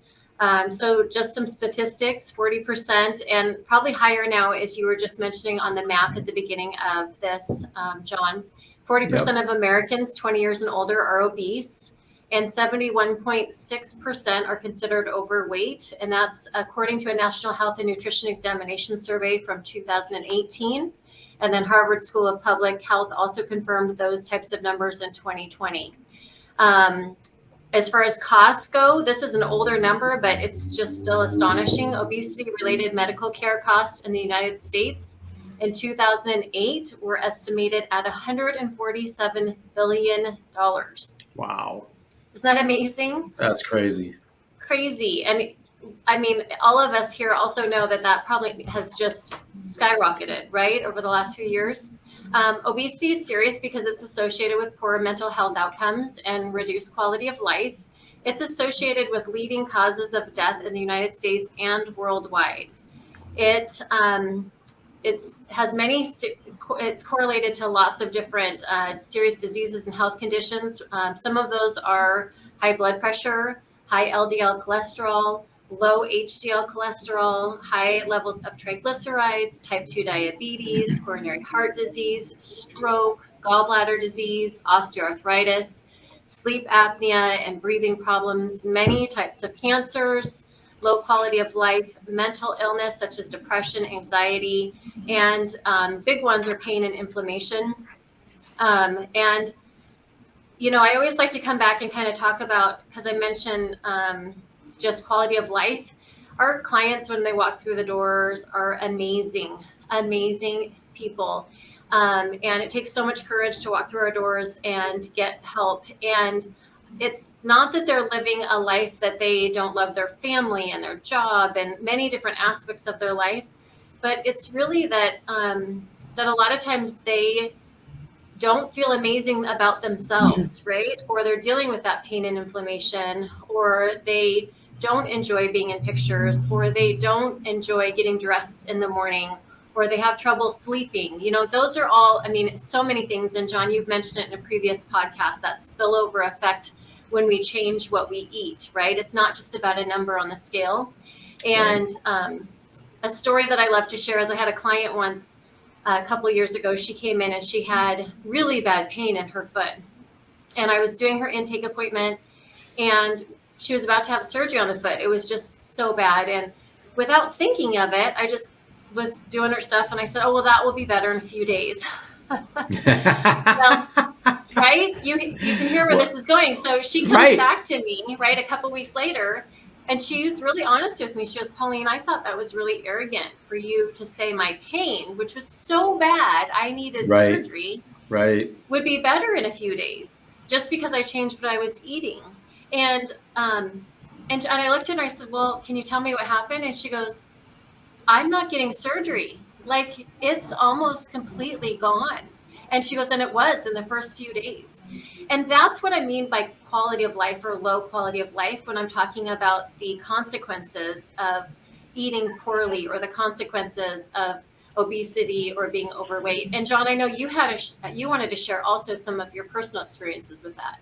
So just some statistics, 40%, and probably higher now, as you were just mentioning on the math at the beginning of this, John. 40% of Americans 20 years and older are obese, and 71.6% are considered overweight. And that's according to a National Health and Nutrition Examination survey from 2018. And then Harvard School of Public Health also confirmed those types of numbers in 2020. As far as costs go, this is an older number, but it's just still astonishing. Obesity-related medical care costs in the United States in 2008 were estimated at $147 billion. Wow. Isn't that amazing? That's crazy. Crazy. And I mean, all of us here also know that probably has just skyrocketed, right, over the last few years. Obesity is serious because it's associated with poor mental health outcomes and reduced quality of life. It's associated with leading causes of death in the United States and worldwide. It's correlated to lots of different serious diseases and health conditions. Some of those are high blood pressure, high LDL cholesterol, low HDL cholesterol, high levels of triglycerides, type 2 diabetes, coronary heart disease, stroke, gallbladder disease, osteoarthritis, sleep apnea and breathing problems, many types of cancers, low quality of life, mental illness such as depression, anxiety, and big ones are pain and inflammation. I always like to come back and kind of talk about, because I mentioned just quality of life. Our clients, when they walk through the doors, are amazing people. And it takes so much courage to walk through our doors and get help. And it's not that they're living a life that they don't love their family and their job and many different aspects of their life, but it's really that that a lot of times they don't feel amazing about themselves, right? Or they're dealing with that pain and inflammation, or they don't enjoy being in pictures, or they don't enjoy getting dressed in the morning, or they have trouble sleeping. Those are all, so many things. And John, you've mentioned it in a previous podcast, that spillover effect when we change what we eat, right? It's not just about a number on the scale. And a story that I love to share is I had a client once a couple of years ago. She came in and she had really bad pain in her foot. And I was doing her intake appointment, and she was about to have surgery on the foot. It was just so bad. And without thinking of it, I just was doing her stuff. And I said, oh, well, that will be better in a few days. Well, right? You can hear where this is going. So she comes back to me, right, a couple weeks later, and she was really honest with me. She goes, Pauline, I thought that was really arrogant for you to say my pain, which was so bad I needed surgery, would be better in a few days, just because I changed what I was eating. And I looked at her, I said, well, can you tell me what happened? And she goes, I'm not getting surgery. Like, it's almost completely gone. And she goes, and it was in the first few days. And that's what I mean by quality of life or low quality of life when I'm talking about the consequences of eating poorly, or the consequences of obesity or being overweight. And John, I know you had you wanted to share also some of your personal experiences with that.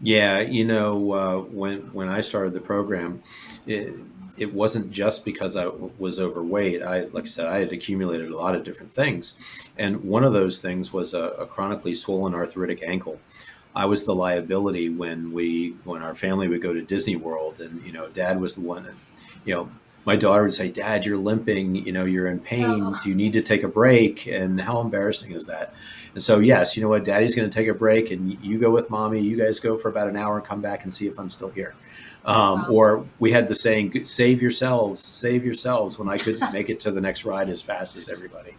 Yeah, when I started the program, it wasn't just because I was overweight. Like I said, I had accumulated a lot of different things, and one of those things was a chronically swollen arthritic ankle. I was the liability when our family would go to Disney World, and Dad was the one that, my daughter would say, "Dad, you're limping. You're in pain. Oh. Do you need to take a break?" And how embarrassing is that? And so, yes, you know what, Daddy's going to take a break, and you go with Mommy. You guys go for about an hour and come back and see if I'm still here. Wow. Or we had the saying, "Save yourselves," when I couldn't make it to the next ride as fast as everybody.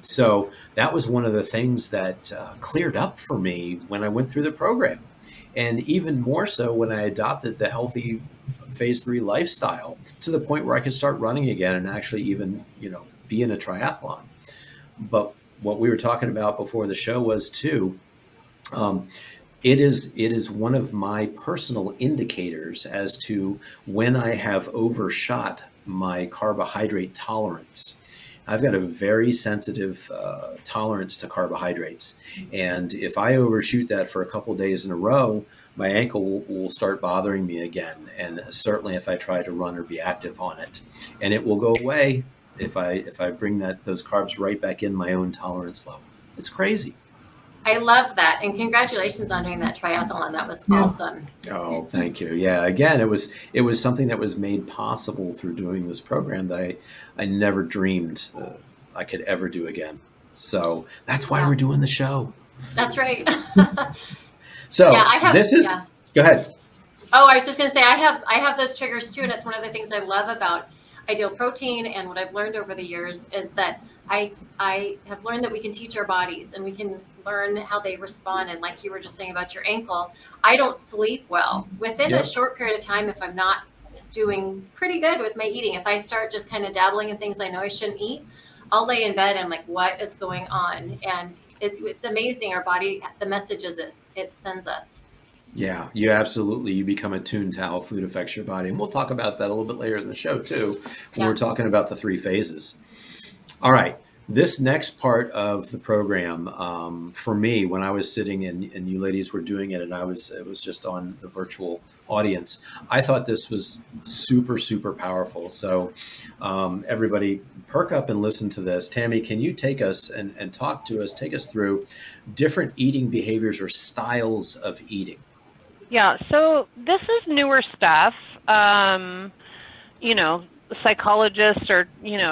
So that was one of the things that cleared up for me when I went through the program. And even more so when I adopted the healthy phase 3 lifestyle to the point where I could start running again and actually even, be in a triathlon. But what we were talking about before the show was too, it is one of my personal indicators as to when I have overshot my carbohydrate tolerance. I've got a very sensitive tolerance to carbohydrates. And if I overshoot that for a couple of days in a row, my ankle will start bothering me again. And certainly if I try to run or be active on it. And it will go away if I bring those carbs right back in my own tolerance level. It's crazy. I love that. And congratulations on doing that triathlon. That was awesome. Oh, thank you. Yeah. Again, it was something that was made possible through doing this program that I never dreamed I could ever do again. So that's why we're doing the show. That's right. So yeah, go ahead. Oh, I was just going to say, I have those triggers too. And it's one of the things I love about Ideal Protein. And what I've learned over the years is that I have learned that we can teach our bodies and we can learn how they respond. And like you were just saying about your ankle, I don't sleep well within a short period of time. If I'm not doing pretty good with my eating, if I start just kind of dabbling in things I know I shouldn't eat, I'll lay in bed and I'm like, what is going on? And it's amazing. Our body, the messages it sends us. Yeah, you become attuned to how food affects your body. And we'll talk about that a little bit later in the show too, when we're talking about the 3 phases. All right. This next part of the program, for me, when I was sitting and you ladies were doing it, and it was just on the virtual audience, I thought this was super, super powerful. So everybody perk up and listen to this. Tammy, can you take us and take us through different eating behaviors or styles of eating? Yeah, so this is newer stuff. Psychologists are,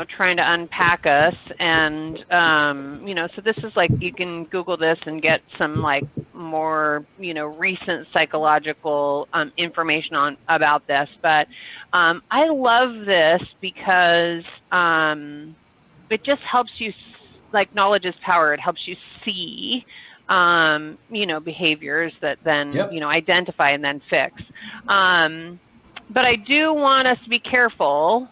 trying to unpack us. And, so this is like, you can Google this and get some like more, recent psychological information about this. But I love this because it just helps you, like knowledge is power. It helps you see behaviors that then, identify and then fix. But I do want us to be careful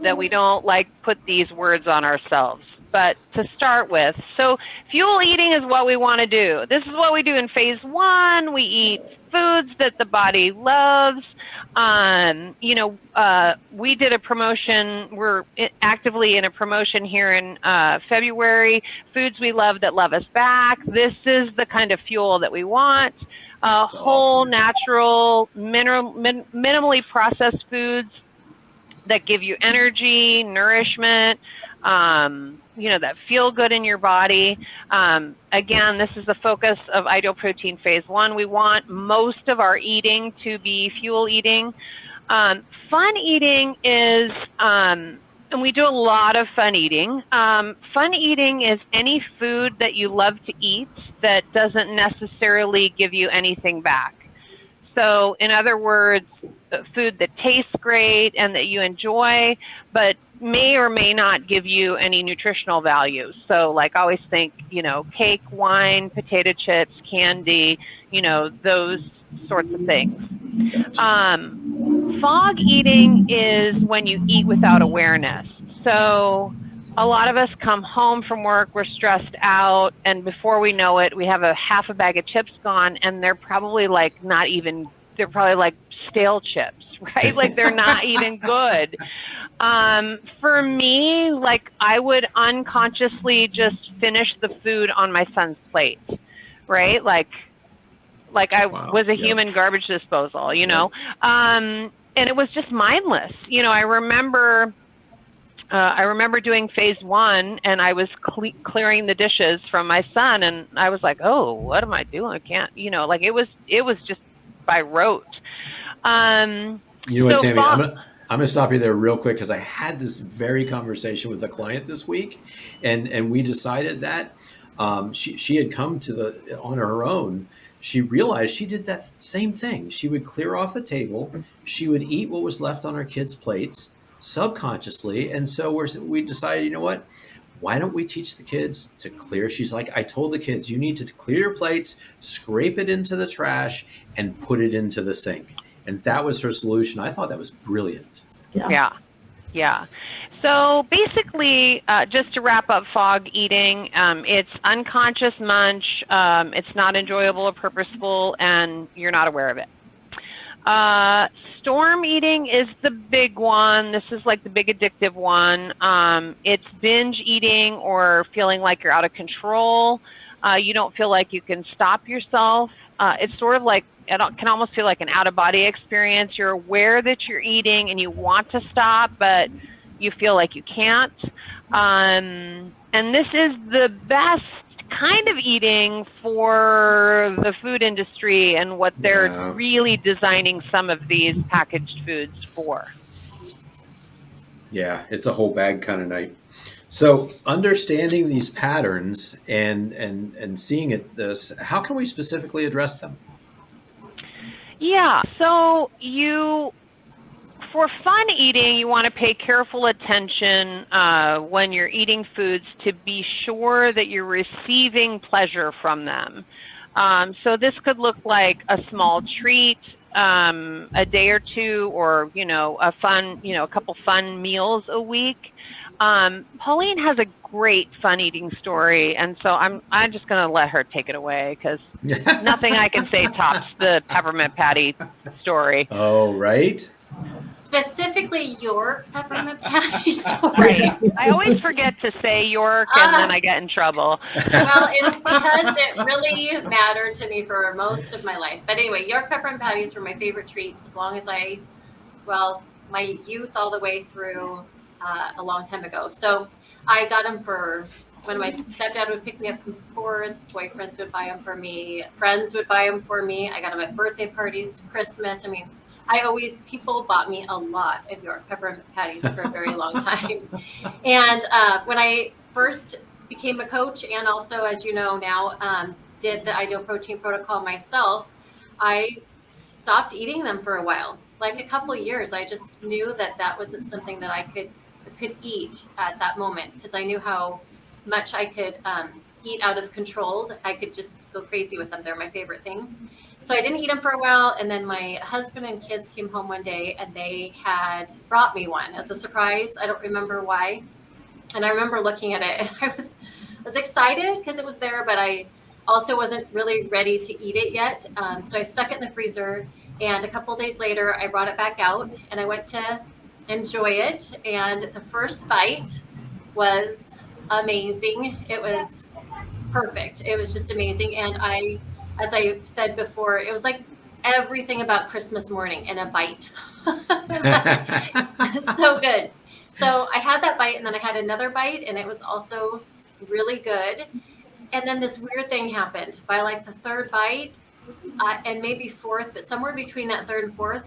that we don't put these words on ourselves. But to start with, so fuel eating is what we want to do. This is what we do in phase 1. We eat foods that the body loves. We did a promotion. We're actively in a promotion here in February. Foods we love that love us back. This is the kind of fuel that we want. Whole, awesome. Natural, minimally processed foods that give you energy, nourishment, that feel good in your body. Again, this is the focus of Ideal Protein Phase 1. We want most of our eating to be fuel eating. Fun eating is, and we do a lot of fun eating. Fun eating is any food that you love to eat that doesn't necessarily give you anything back. So in other words, food that tastes great and that you enjoy, but may or may not give you any nutritional value. So like I always think, cake, wine, potato chips, candy, those sorts of things. Fog eating is when you eat without awareness. So a lot of us come home from work, we're stressed out, and before we know it, we have a half a bag of chips gone, and they're probably they're probably like stale chips, right? Like they're not even good. For me, like I would unconsciously just finish the food on my son's plate, right? Like I was a human garbage disposal, you know? And it was just mindless. You know, I remember doing phase 1 and I was clearing the dishes from my son and I was like, oh, what am I doing? I can't, you know, like it was just by rote. You know what, Tammy, I'm gonna stop you there real quick because I had this very conversation with a client this week, and we decided that she had come to on her own. She realized she did that same thing. She would clear off the table. She would eat what was left on her kids' plates subconsciously, and so we decided, you know what? Why don't we teach the kids to clear? She's like, I told the kids, you need to clear your plates, scrape it into the trash, and put it into the sink. And that was her solution. I thought that was brilliant. Yeah. So basically, just to wrap up fog eating, it's unconscious munch. It's not enjoyable or purposeful, and you're not aware of it. Storm eating is the big one. This is like the big addictive one. It's binge eating or feeling like you're out of control. You don't feel like you can stop yourself. It's sort of like, it can almost feel like an out-of-body experience. You're aware that you're eating and you want to stop, but you feel like you can't. And this is the best kind of eating for the food industry and what they're really designing some of these packaged foods for. Yeah, it's a whole bag kind of night. So understanding these patterns and seeing this, how can we specifically address them? Yeah, so for fun eating, you want to pay careful attention when you're eating foods to be sure that you're receiving pleasure from them. So this could look like a small treat, a day or two, or a couple fun meals a week. Pauline has a great fun eating story, and so I'm just going to let her take it away because nothing I can say tops the peppermint patty story. Oh, right. Specifically York peppermint patty story. Right. I always forget to say York, and then I get in trouble. Well, it's because it really mattered to me for most of my life. But anyway, York peppermint patties were my favorite treat as long as my youth all the way through a long time ago. So I got them for when my stepdad would pick me up from sports, boyfriends would buy them for me, friends would buy them for me. I got them at birthday parties, Christmas. I mean, people bought me a lot of York peppermint patties for a very long time. And when I first became a coach and also, as you know now, did the Ideal Protein Protocol myself, I stopped eating them for a while, like a couple of years. I just knew that wasn't something that I could eat at that moment because I knew how much I could eat out of control. I could just go crazy with them. They're my favorite thing. So I didn't eat them for a while, and then my husband and kids came home one day, and they had brought me one as a surprise. I don't remember why, and I remember looking at it, and I was excited because it was there, but I also wasn't really ready to eat it yet. So I stuck it in the freezer, and a couple of days later, I brought it back out, and I went to enjoy it, and the first bite was amazing. It was perfect. It was just amazing, and as I said before, it was like everything about Christmas morning in a bite. So good. So I had that bite and then I had another bite and it was also really good. And then this weird thing happened by like the third bite and maybe fourth, but somewhere between that third and fourth,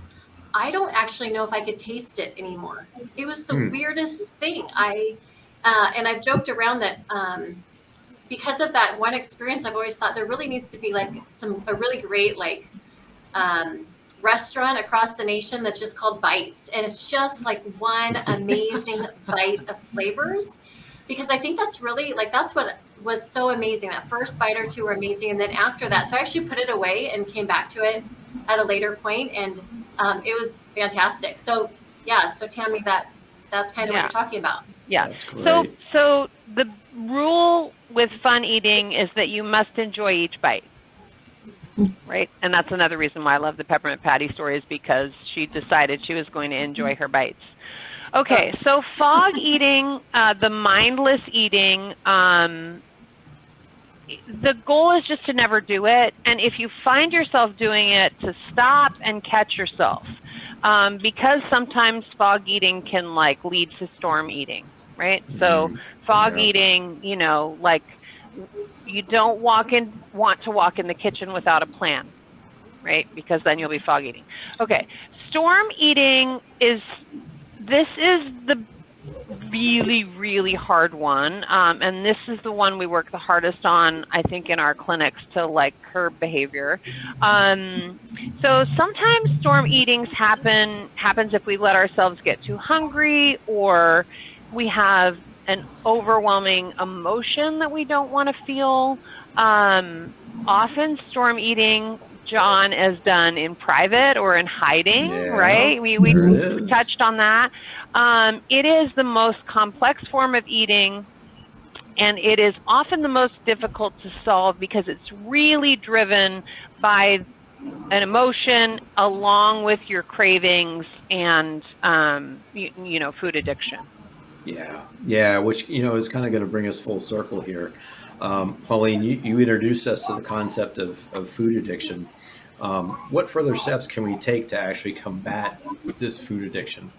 I don't actually know if I could taste it anymore. It was the weirdest thing. And I've joked around that because of that one experience, I've always thought there really needs to be like a really great restaurant across the nation that's just called Bites, and it's just like one amazing bite of flavors. Because I think that's really that's what was so amazing. That first bite or two were amazing, and then after that, so I actually put it away and came back to it at a later point, and it was fantastic. So yeah, so Tammy, that's kind of what you're talking about. Yeah. That's great. So the rule with fun eating is that you must enjoy each bite, right? And that's another reason why I love the peppermint patty story, is because she decided she was going to enjoy her bites. Okay, so fog eating, the mindless eating, the goal is just to never do it. And if you find yourself doing it, to stop and catch yourself. Because sometimes fog eating can like lead to storm eating, right? So fog eating, you know, like you don't want to walk in the kitchen without a plan, right? Because then you'll be fog eating. Okay, storm eating is the really, really hard one. And this is the one we work the hardest on, I think, in our clinics to like curb behavior. So sometimes storm eatings happens if we let ourselves get too hungry, or we have an overwhelming emotion that we don't want to feel. Often storm eating, John, is done in private or in hiding, right? We touched on that. It is the most complex form of eating, and it is often the most difficult to solve because it's really driven by an emotion along with your cravings and, you know, food addiction. Yeah, which, you know, is kind of going to bring us full circle here. Pauline, you introduced us to the concept of food addiction. What further steps can we take to actually combat this food addiction?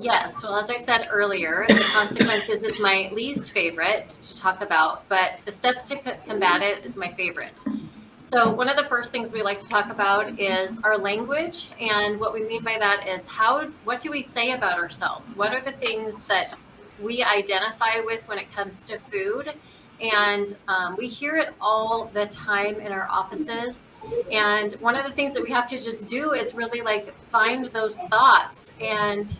Yes, well, as I said earlier, the consequences is my least favorite to talk about, but the steps to combat it is my favorite. So one of the first things we like to talk about is our language, and what we mean by that is what do we say about ourselves? What are the things that we identify with when it comes to food? And we hear it all the time in our offices. And one of the things that we have to just do is really like find those thoughts and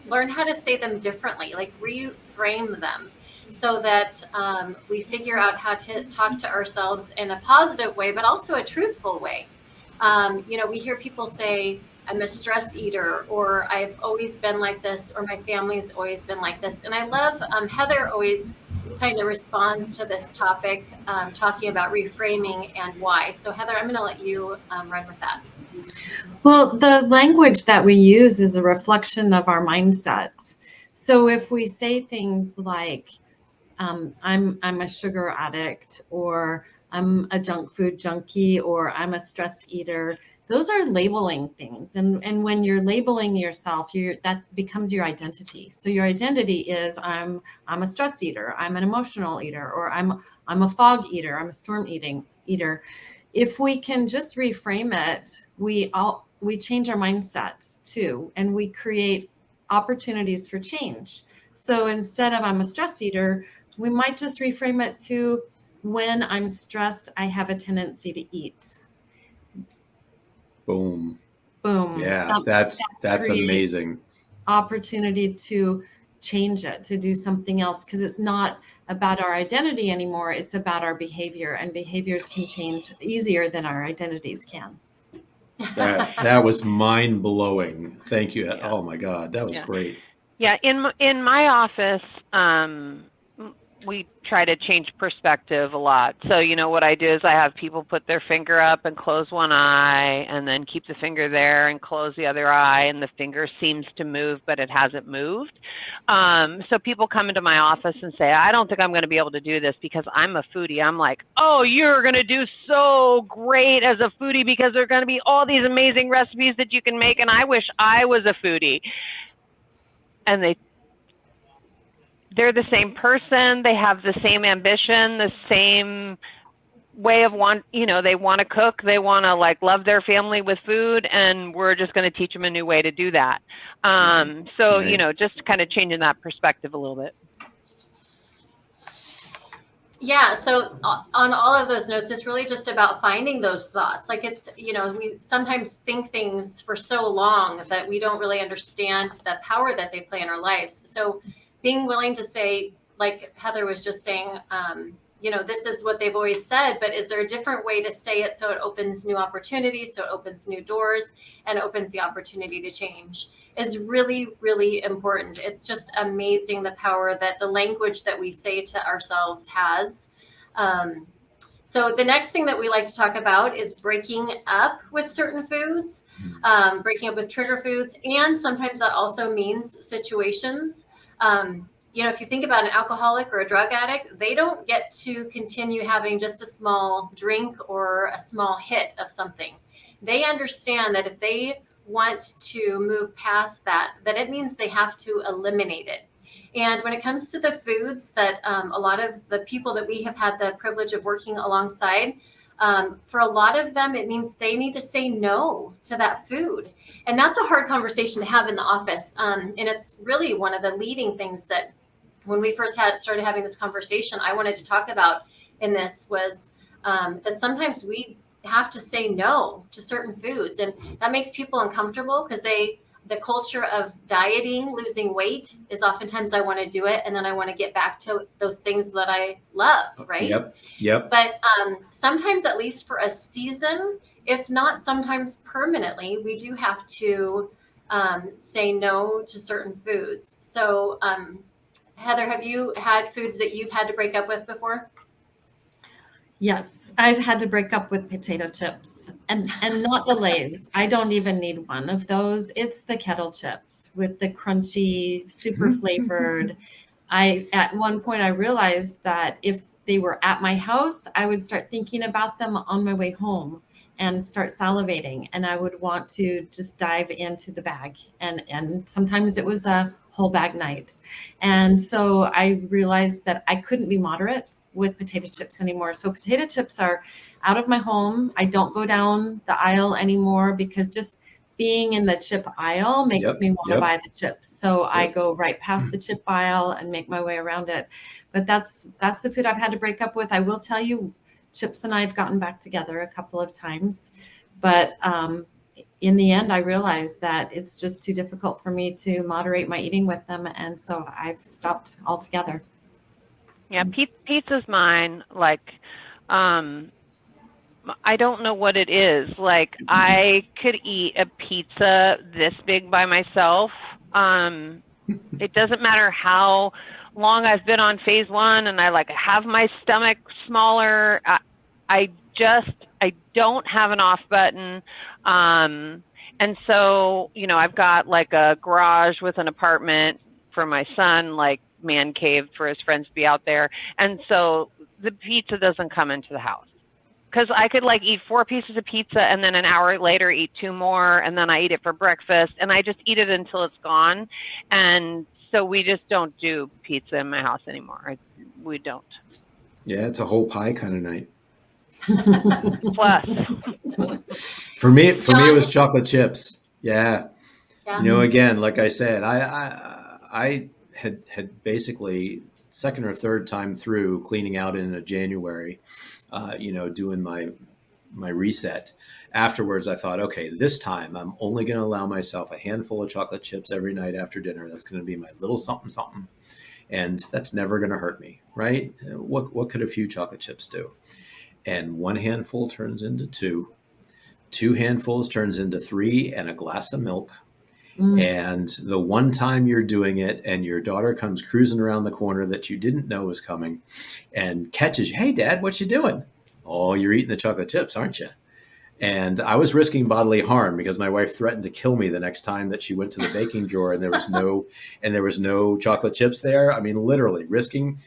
learn how to say them differently, like reframe them, so that we figure out how to talk to ourselves in a positive way, but also a truthful way. You know, we hear people say, I'm a stress eater, or I've always been like this, or my family's always been like this. And I love Heather always kind of responds to this topic, talking about reframing and why. So Heather, I'm going to let you run with that. Well, the language that we use is a reflection of our mindset. So if we say things like, I'm a sugar addict, or I'm a junk food junkie, or I'm a stress eater, those are labeling things. And when you're labeling yourself, that becomes your identity. So your identity is I'm a stress eater, I'm an emotional eater, or I'm a fog eater, I'm a storm eater. If we can just reframe it, we change our mindset too, and we create opportunities for change. So instead of I'm a stress eater, we might just reframe it to when I'm stressed, I have a tendency to eat. Boom. Boom. Yeah, that's amazing. Opportunity to change it, to do something else, because it's not about our identity anymore. It's about our behavior, and behaviors can change easier than our identities can. That was mind blowing. Thank you. Yeah. Oh my God, that was great. Yeah, in my office, we try to change perspective a lot. So, you know, what I do is I have people put their finger up and close one eye, and then keep the finger there and close the other eye, and the finger seems to move, but it hasn't moved. So people come into my office and say, I don't think I'm going to be able to do this because I'm a foodie. I'm like, oh, you're going to do so great as a foodie because there are going to be all these amazing recipes that you can make, and I wish I was a foodie. And they're the same person. They have the same ambition, the same way of they want to cook. They want to like love their family with food, and we're just going to teach them a new way to do that. So, you know, just kind of changing that perspective a little bit. Yeah, so on all of those notes, it's really just about finding those thoughts. Like it's, you know, we sometimes think things for so long that we don't really understand the power that they play in our lives. So being willing to say, like Heather was just saying, you know, this is what they've always said, but is there a different way to say it so it opens new opportunities, so it opens new doors and opens the opportunity to change, is really, really important. It's just amazing the power that the language that we say to ourselves has. So the next thing that we like to talk about is breaking up with certain foods, breaking up with trigger foods. And sometimes that also means situations. If you think about an alcoholic or a drug addict, they don't get to continue having just a small drink or a small hit of something. They understand that if they want to move past that it means they have to eliminate it. And when it comes to the foods that a lot of the people that we have had the privilege of working alongside, for a lot of them, it means they need to say no to that food. And that's a hard conversation to have in the office. And it's really one of the leading things that when we first started having this conversation, I wanted to talk about in this was that sometimes we have to say no to certain foods. And that makes people uncomfortable because the culture of dieting, losing weight is oftentimes I want to do it. And then I want to get back to those things that I love. Right. Yep. But sometimes, at least for a season, if not sometimes permanently, we do have to say no to certain foods. So, Heather, have you had foods that you've had to break up with before? Yes, I've had to break up with potato chips and not the Lay's. I don't even need one of those. It's the kettle chips with the crunchy, super flavored. At one point I realized that if they were at my house, I would start thinking about them on my way home and start salivating, and I would want to just dive into the bag. And sometimes it was a whole bag night. And so I realized that I couldn't be moderate with potato chips anymore. So potato chips are out of my home. I don't go down the aisle anymore because just being in the chip aisle makes me want to buy the chips. So I go right past the chip aisle and make my way around it. But that's the food I've had to break up with. I will tell you, Chips and I have gotten back together a couple of times, but in the end, I realized that it's just too difficult for me to moderate my eating with them. And so I've stopped altogether. Yeah, pizza's mine. Like, I don't know what it is. Like, I could eat a pizza this big by myself. It doesn't matter how long I've been on phase 1 and I have my stomach smaller. I don't have an off button. And so, I've got like a garage with an apartment for my son, like man cave for his friends to be out there. And so the pizza doesn't come into the house. Because I could eat 4 pieces of pizza and then an hour later eat 2 more, and then I eat it for breakfast, and I just eat it until it's gone. And so we just don't do pizza in my house anymore. We don't. Yeah, it's a whole pie kind of night. Plus. For me, it was chocolate chips. Yeah. Again, like I said, I had basically second or third time through cleaning out in January. Doing my reset. Afterwards, I thought, okay, this time I'm only going to allow myself a handful of chocolate chips every night after dinner. That's going to be my little something, something. And that's never going to hurt me, right? What could a few chocolate chips do? And 1 handful turns into 2. 2 handfuls turns into 3 and a glass of milk. And the one time you're doing it and your daughter comes cruising around the corner that you didn't know was coming and catches you, hey, Dad, what you doing? Oh, you're eating the chocolate chips, aren't you? And I was risking bodily harm because my wife threatened to kill me the next time that she went to the baking drawer and there was no chocolate chips there. I mean, literally risking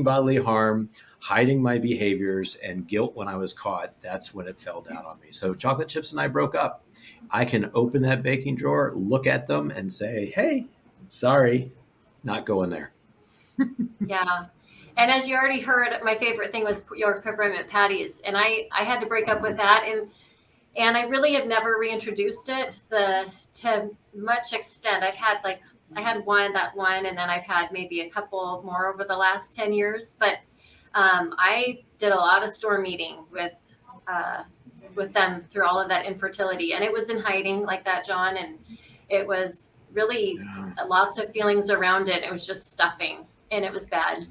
bodily harm, hiding my behaviors and guilt when I was caught. That's when it fell down on me. So chocolate chips and I broke up. I can open that baking drawer, look at them and say, hey, sorry, not going there. Yeah. And as you already heard, my favorite thing was your peppermint patties. And I had to break up with that. And I really have never reintroduced it to much extent. I had one, and then I've had maybe a couple more over the last 10 years. But I did a lot of storm eating with them through all of that infertility. And it was in hiding like that, John. And it was really lots of feelings around it. It was just stuffing and it was bad.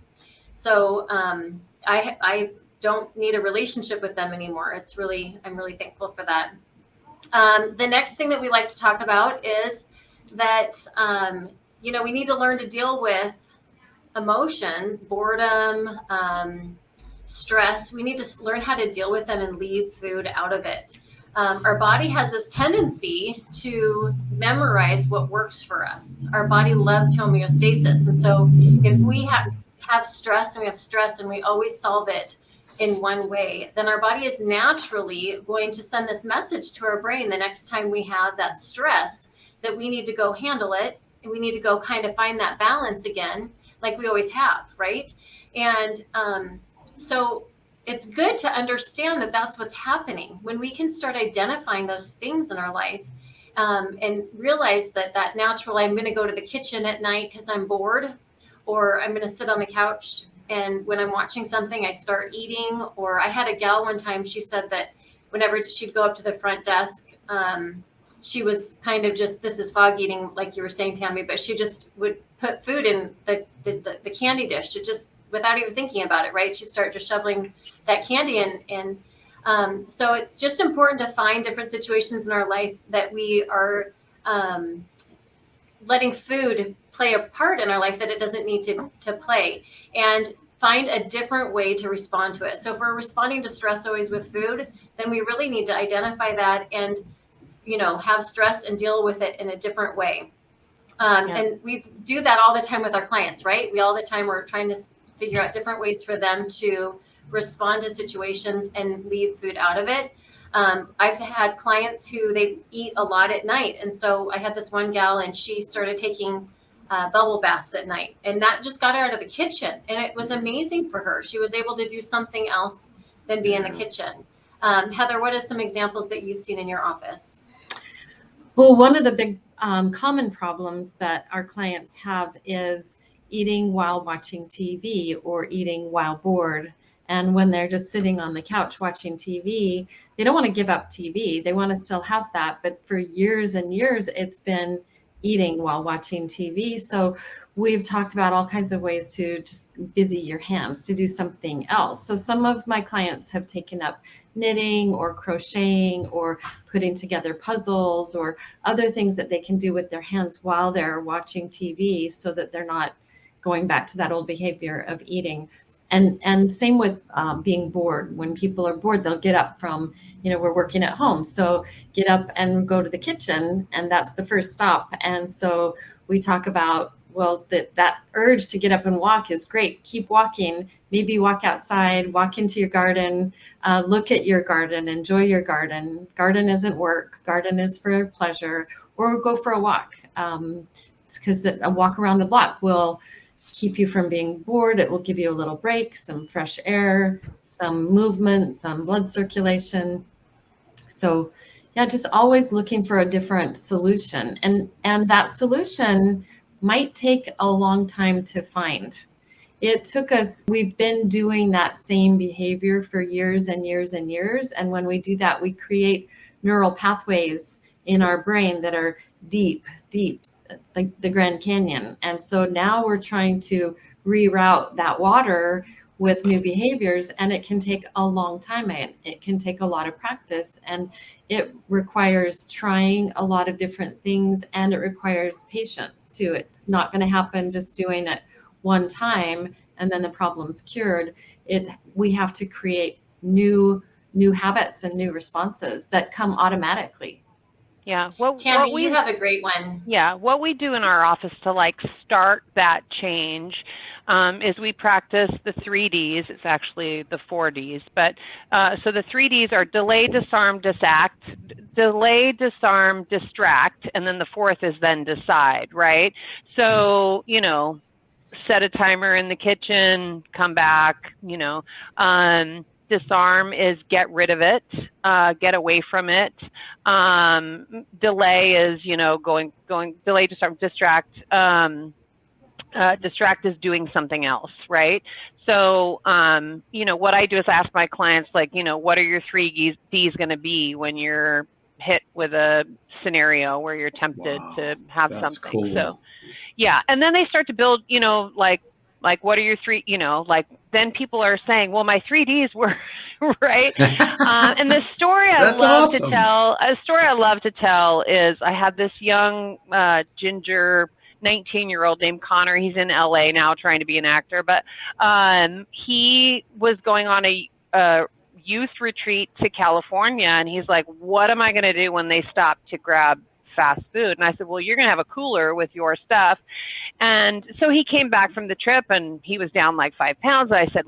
So I don't need a relationship with them anymore. I'm really thankful for that. The next thing that we like to talk about is that, we need to learn to deal with emotions, boredom, stress, we need to learn how to deal with them and leave food out of it. Our body has this tendency to memorize what works for us. Our body loves homeostasis. And so if we have stress and we always solve it in one way, then our body is naturally going to send this message to our brain the next time we have that stress that we need to go handle it. And we need to go kind of find that balance again, like we always have, right? And so it's good to understand that that's what's happening. When we can start identifying those things in our life, and realize that natural, I'm going to go to the kitchen at night because I'm bored, or I'm going to sit on the couch, and when I'm watching something, I start eating. Or I had a gal one time, she said that whenever she'd go up to the front desk, she was kind of just, this is fog eating, like you were saying, Tammy, but she just would put food in the candy dish. It just, without even thinking about it, right? She'd start just shoveling that candy in. So it's just important to find different situations in our life that we are letting food play a part in our life that it doesn't need to play, and find a different way to respond to it. So if we're responding to stress always with food, then we really need to identify that and, have stress and deal with it in a different way. And we do that all the time with our clients, right? All the time we're trying to figure out different ways for them to respond to situations and leave food out of it. I've had clients who they eat a lot at night. And so I had this one gal, and she started taking bubble baths at night, and that just got her out of the kitchen. And it was amazing for her. She was able to do something else than be in the kitchen. Heather, what are some examples that you've seen in your office? Well, one of the big common problems that our clients have is eating while watching TV or eating while bored. And when they're just sitting on the couch watching TV, they don't want to give up TV. They want to still have that. But for years and years, it's been eating while watching TV. So we've talked about all kinds of ways to just busy your hands, to do something else. So some of my clients have taken up knitting or crocheting or putting together puzzles or other things that they can do with their hands while they're watching TV, so that they're not going back to that old behavior of eating. And same with being bored. When people are bored, they'll get up from, we're working at home. So get up and go to the kitchen, and that's the first stop. And so we talk about, well, that urge to get up and walk is great. Keep walking, maybe walk outside, walk into your garden, look at your garden, enjoy your garden. Garden isn't work, garden is for pleasure, or go for a walk. It's because a walk around the block will keep you from being bored. It will give you a little break, some fresh air, some movement, some blood circulation. So yeah, just always looking for a different solution. And that solution might take a long time to find. It took us, we've been doing that same behavior for years and years and years. And when we do that, we create neural pathways in our brain that are deep, like the Grand Canyon. And so now we're trying to reroute that water with new behaviors, and it can take a long time. It can take a lot of practice, and it requires trying a lot of different things, and it requires patience too. It's not going to happen just doing it one time and then the problem's cured. We have to create new habits and new responses that come automatically. Yeah. Tammy, you have a great one. Yeah. What we do in our office to start that change is we practice the 3 Ds. It's actually the 4 Ds. But so the 3 Ds are delay, disarm, distract, and then the fourth is then decide, right? So, set a timer in the kitchen, come back, disarm is get rid of it, get away from it. Delay is, delay, disarm, distract. Distract is doing something else, right? So, what I do is ask my clients, what are your 3 Ds going to be when you're hit with a scenario where you're tempted to have something? Cool. So, yeah. And then they start to build, what are your 3, then people are saying, well, my 3 Ds were, right? And the story I love to tell is I had this young ginger, 19-year-old named Connor. He's in LA now trying to be an actor, but he was going on a youth retreat to California, and he's like, what am I going to do when they stop to grab fast food? And I said, well, you're going to have a cooler with your stuff. And so he came back from the trip and he was down like 5 pounds. I said,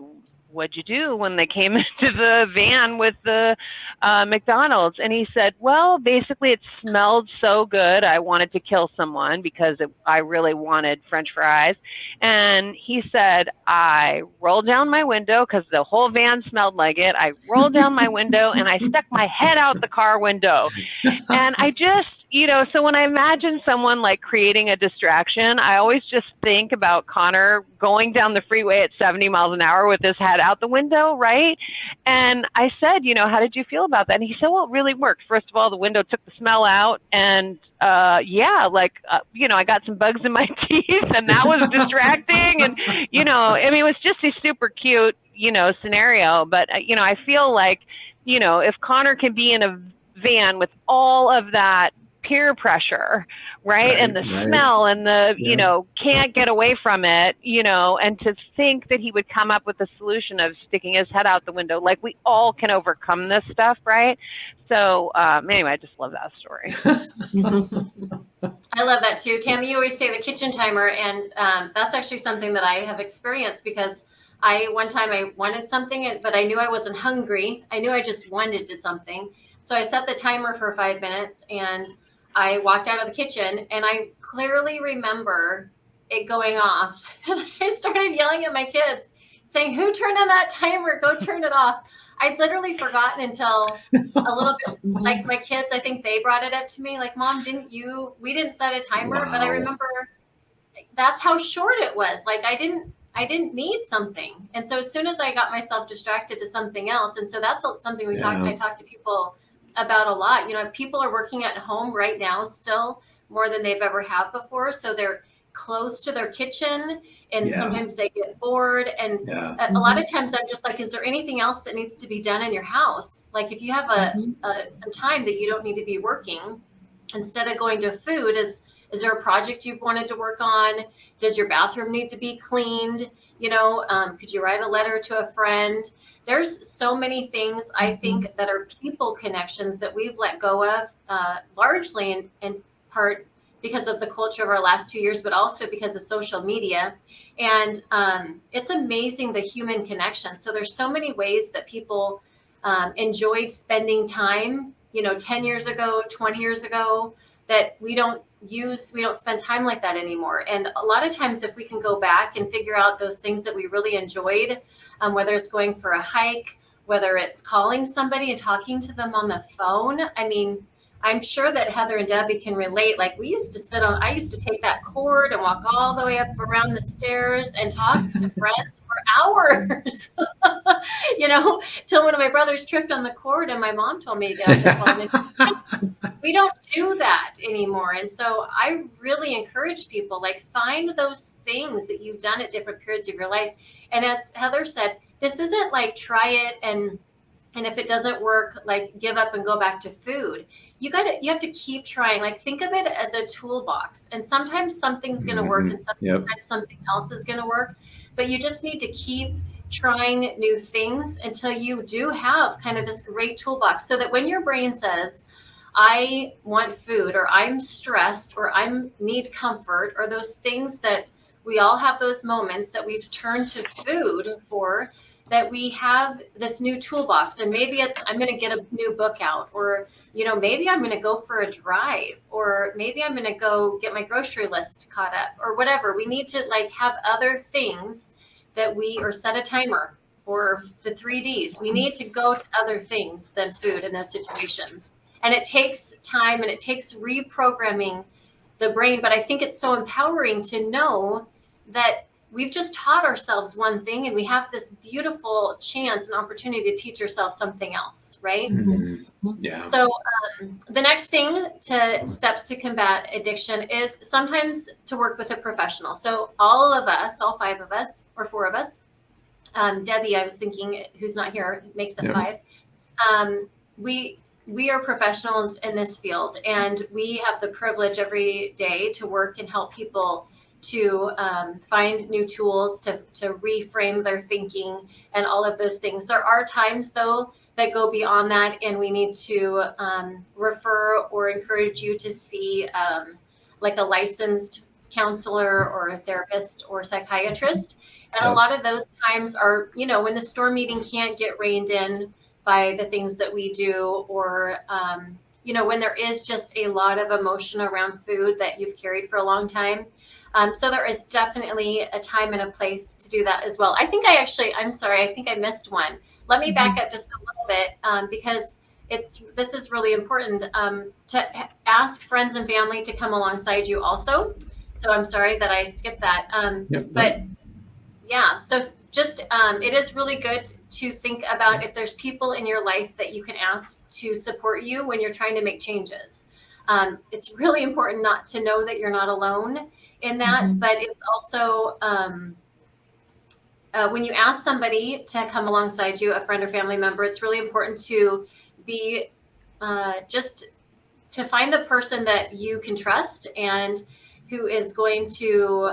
what'd you do when they came into the van with the McDonald's? And he said, well, basically it smelled so good. I wanted to kill someone because I really wanted French fries. And he said, I rolled down my window because the whole van smelled like it. I rolled down my window and I stuck my head out the car window. And I just, so when I imagine someone like creating a distraction, I always just think about Connor going down the freeway at 70 miles an hour with his head out the window, right? And I said, how did you feel about that? And he said, well, it really worked. First of all, the window took the smell out, and I got some bugs in my teeth, and that was distracting. And, it was just a super cute, scenario. But, I feel like, if Connor can be in a van with all of that peer pressure, right? And the smell and the, can't get away from it, and to think that he would come up with a solution of sticking his head out the window, like we all can overcome this stuff, right? So anyway, I just love that story. I love that too. Tammy, you always say the kitchen timer, and that's actually something that I have experienced because one time I wanted something, but I knew I wasn't hungry. I knew I just wanted something. So I set the timer for 5 minutes and I walked out of the kitchen, and I clearly remember it going off. And I started yelling at my kids saying, who turned on that timer? Go turn it off. I'd literally forgotten until a little bit, like my kids, I think they brought it up to me, like, Mom, we didn't set a timer. Wow. But I remember that's how short it was. Like I didn't need something. And so as soon as I got myself distracted to something else, and so that's something I talk to people about a lot. People are working at home right now still more than they've ever have before. So they're close to their kitchen, and sometimes they get bored. And a lot of times I'm just like, is there anything else that needs to be done in your house? Like if you have some time that you don't need to be working, instead of going to food, is there a project you've wanted to work on? Does your bathroom need to be cleaned? Could you write a letter to a friend? There's so many things I think that are people connections that we've let go of, largely in part because of the culture of our last 2 years, but also because of social media. And it's amazing, the human connection. So there's so many ways that people enjoyed spending time, 10 years ago, 20 years ago, that we don't spend time like that anymore. And a lot of times if we can go back and figure out those things that we really enjoyed, whether it's going for a hike, whether it's calling somebody and talking to them on the phone. I mean, I'm sure that Heather and Debbie can relate. Like I used to take that cord and walk all the way up around the stairs and talk to friends for hours, till one of my brothers tripped on the cord and my mom told me to get off the phone. We don't do that anymore. And so I really encourage people, like, find those things that you've done at different periods of your life. And as Heather said, this isn't like try it and if it doesn't work, like give up and go back to food. You have to keep trying. Like think of it as a toolbox, and sometimes something's going to work and sometimes something else is going to work, but you just need to keep trying new things until you do have kind of this great toolbox, so that when your brain says, I want food, or I'm stressed, or I need comfort, or those things that we all have, those moments that we've turned to food for, that we have this new toolbox. And maybe it's, I'm going to get a new book out, or, maybe I'm going to go for a drive, or maybe I'm going to go get my grocery list caught up, or whatever. We need to have other things that or set a timer for the 3Ds. We need to go to other things than food in those situations. And it takes time and it takes reprogramming the brain. But I think it's so empowering to know that we've just taught ourselves one thing, and we have this beautiful chance and opportunity to teach ourselves something else, right? Mm-hmm. Yeah. So the next thing steps to combat addiction is sometimes to work with a professional. So all of us, all 5 of us, or 4 of us, Debbie, I was thinking, who's not here, makes it 5. we are professionals in this field, and we have the privilege every day to work and help people to find new tools to reframe their thinking and all of those things. There are times, though, that go beyond that, and we need to refer or encourage you to see like a licensed counselor or a therapist or psychiatrist. And a lot of those times are, when the store meeting can't get reined in by the things that we do, or when there is just a lot of emotion around food that you've carried for a long time. So there is definitely a time and a place to do that as well. I think I'm sorry, I think I missed one. Let me back up just a little bit, because this is really important, to ask friends and family to come alongside you also. So I'm sorry that I skipped that. But yeah, so just it is really good to think about if there's people in your life that you can ask to support you when you're trying to make changes. It's really important not to know that you're not alone in that, but it's also when you ask somebody to come alongside you, a friend or family member, it's really important to be just to find the person that you can trust and who is going to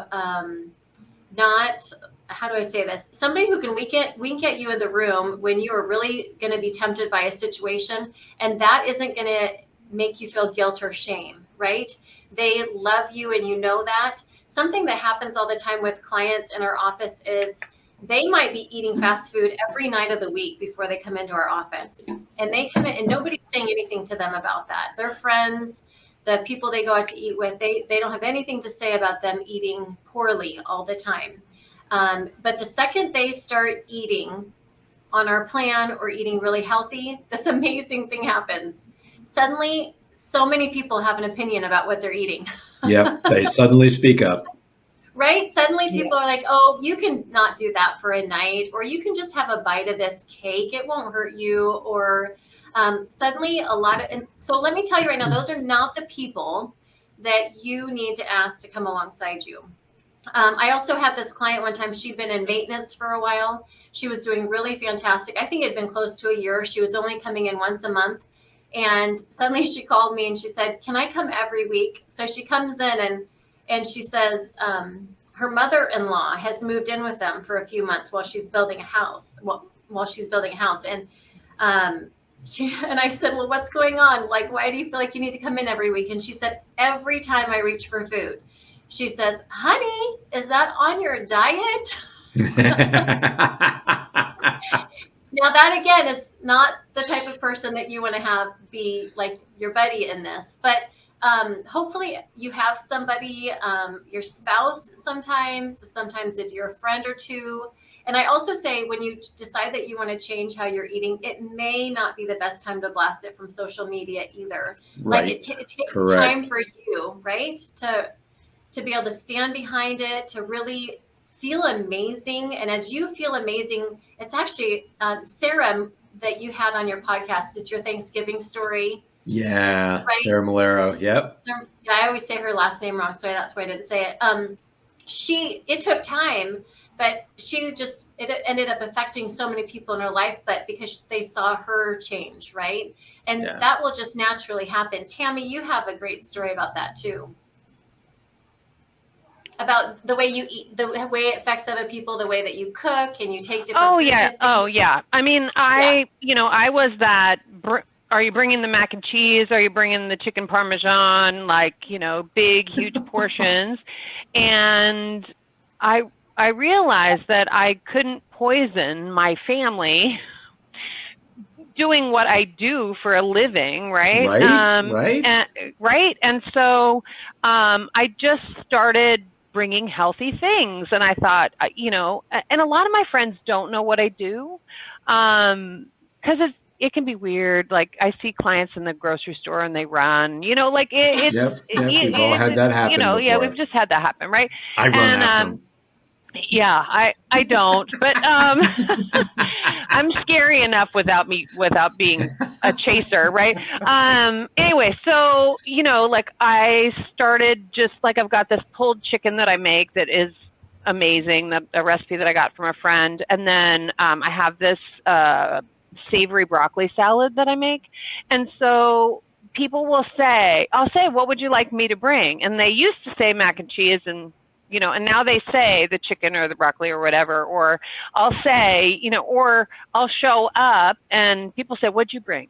not, how do I say this? Somebody who can wink at you in the room when you are really going to be tempted by a situation, and that isn't going to make you feel guilt or shame, right? They love you, and you know that. Something that happens all the time with clients in our office is they might be eating fast food every night of the week before they come into our office. And they come in and nobody's saying anything to them about that. Their friends, the people they go out to eat with, they don't have anything to say about them eating poorly all the time. But the second they start eating on our plan or eating really healthy, this amazing thing happens. Suddenly, so many people have an opinion about what they're eating. Yep, they suddenly speak up. Right? Suddenly people are like, oh, you can not do that for a night, or you can just have a bite of this cake. It won't hurt you. Or suddenly and so let me tell you right now, those are not the people that you need to ask to come alongside you. I also had this client one time. She'd been in maintenance for a while. She was doing really fantastic. I think it had been close to a year. She was only coming in once a month. And suddenly she called me and she said, can I come every week? So she comes in and she says her mother-in-law has moved in with them for a few months while she's building a house. And and I said, well, what's going on? Like, why do you feel like you need to come in every week? And she said, every time I reach for food, she says, honey, is that on your diet? Now that again is not the type of person that you want to have be like your buddy in this, but hopefully you have somebody, your spouse sometimes it's your friend or two. And I also say when you decide that you want to change how you're eating, it may not be the best time to blast it from social media either. Right. Like it takes Correct. time for you, right? To be able to stand behind it, to really feel amazing. And as you feel amazing, it's actually Sarah that you had on your podcast. It's your Thanksgiving story. Yeah, right? Sarah Malero. Yep. I always say her last name wrong, so that's why I didn't say it. It took time, but it ended up affecting so many people in her life, but because they saw her change, right? And that will just naturally happen. Tammy, you have a great story about that too. About the way you eat, the way it affects other people, the way that you cook and you take different. Oh yeah. I mean, I was that. Are you bringing the mac and cheese? Are you bringing the chicken parmesan? Like, big, huge portions. And I realized that I couldn't poison my family doing what I do for a living, right? Right. And so I just started bringing healthy things. And I thought, and a lot of my friends don't know what I do because it can be weird. Like I see clients in the grocery store and they run, like it's. Yep. We've all had that happen before. Yeah, we've just had that happen, right? I run after them. Yeah, I don't, but I'm scary enough without being a chaser, right? Anyway, so like I started just like I've got this pulled chicken that I make that is amazing, the recipe that I got from a friend, and then I have this savory broccoli salad that I make. And so people will say, I'll say, what would you like me to bring? And they used to say mac and cheese and, and now they say the chicken or the broccoli or whatever, or I'll say, or I'll show up and people say, what'd you bring?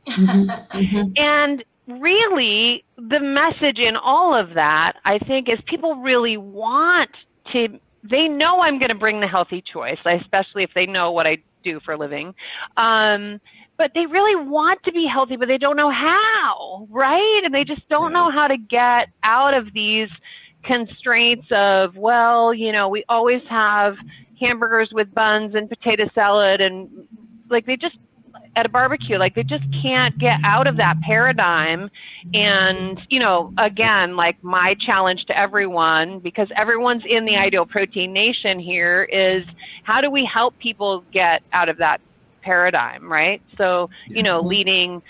And really the message in all of that, I think, is people really want to, they know I'm going to bring the healthy choice, especially if they know what I do for a living. But they really want to be healthy, but they don't know how, right? And they just don't know how to get out of these constraints of, well, we always have hamburgers with buns and potato salad, and like they just, at a barbecue, like they just can't get out of that paradigm. And, again, like my challenge to everyone, because everyone's in the Ideal Protein Nation here, is how do we help people get out of that paradigm, right? So, leading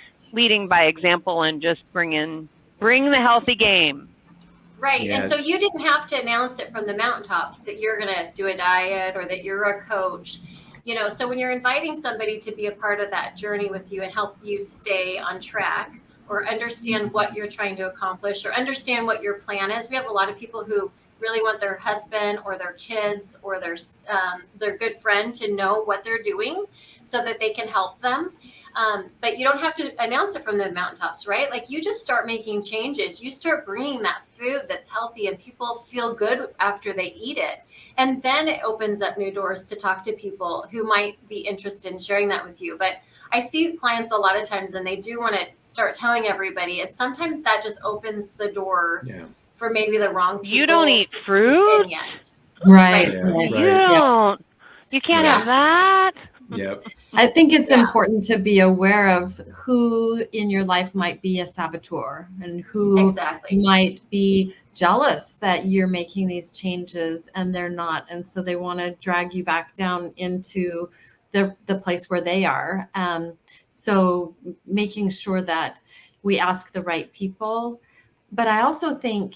by example and just bring the healthy game. Right. Yeah. And so you didn't have to announce it from the mountaintops that you're going to do a diet or that you're a coach. So when you're inviting somebody to be a part of that journey with you and help you stay on track or understand what you're trying to accomplish or understand what your plan is, we have a lot of people who really want their husband or their kids or their good friend to know what they're doing so that they can help them. But you don't have to announce it from the mountaintops, right? Like you just start making changes. You start bringing that food that's healthy and people feel good after they eat it. And then it opens up new doors to talk to people who might be interested in sharing that with you. But I see clients a lot of times and they do want to start telling everybody. And sometimes that just opens the door for maybe the wrong people. You don't eat fruit? Yet. Right. Yeah, Right. You don't. You can't have that. Yep. I think it's important to be aware of who in your life might be a saboteur and who might be jealous that you're making these changes and they're not. And so they want to drag you back down into the place where they are. So making sure that we ask the right people. But I also think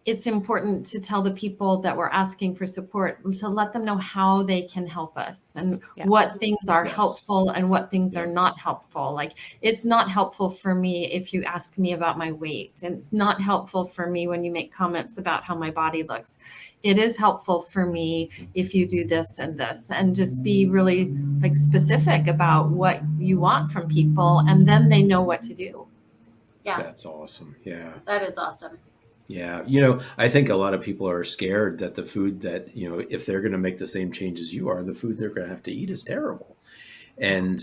it's important to tell the people that we're asking for support to let them know how they can help us and what things are helpful and what things are not helpful. Like it's not helpful for me if you ask me about my weight, and it's not helpful for me when you make comments about how my body looks. It is helpful for me if you do this and this, and just be really like specific about what you want from people, and then they know what to do. Yeah. That's awesome. Yeah. That is awesome. Yeah. I think a lot of people are scared that the food that, if they're going to make the same change as you are, the food they're going to have to eat is terrible. And,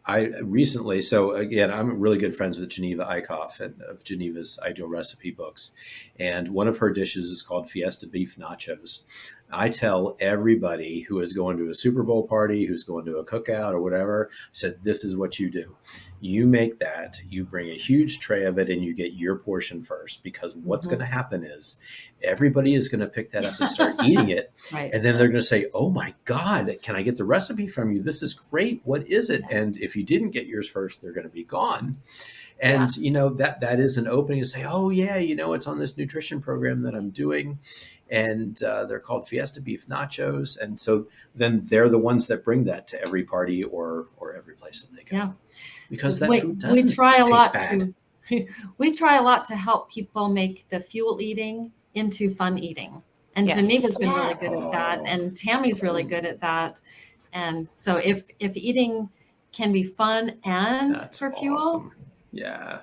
I recently, so again, I'm really good friends with Geneva Eichhoff of Geneva's Ideal Recipe books. And one of her dishes is called Fiesta Beef Nachos. I tell everybody who is going to a Super Bowl party, who's going to a cookout or whatever, I said, this is what you do. You make that, you bring a huge tray of it, and you get your portion first, because what's going to happen is everybody is going to pick that up and start eating it. Right. And then they're going to say, oh my God, can I get the recipe from you? This is great. What is it? And if you didn't get yours first, they're going to be gone. And, that is an opening to say, oh yeah, it's on this nutrition program that I'm doing. And they're called Fiesta Beef Nachos. And so then they're the ones that bring that to every party or every place that they go. Yeah. Because that food doesn't taste bad. We try a lot to help people make the fuel eating into fun eating. And Geneva's been really good at that. And Tammy's really good at that. And so if eating can be fun and that's for fuel, awesome. Yeah.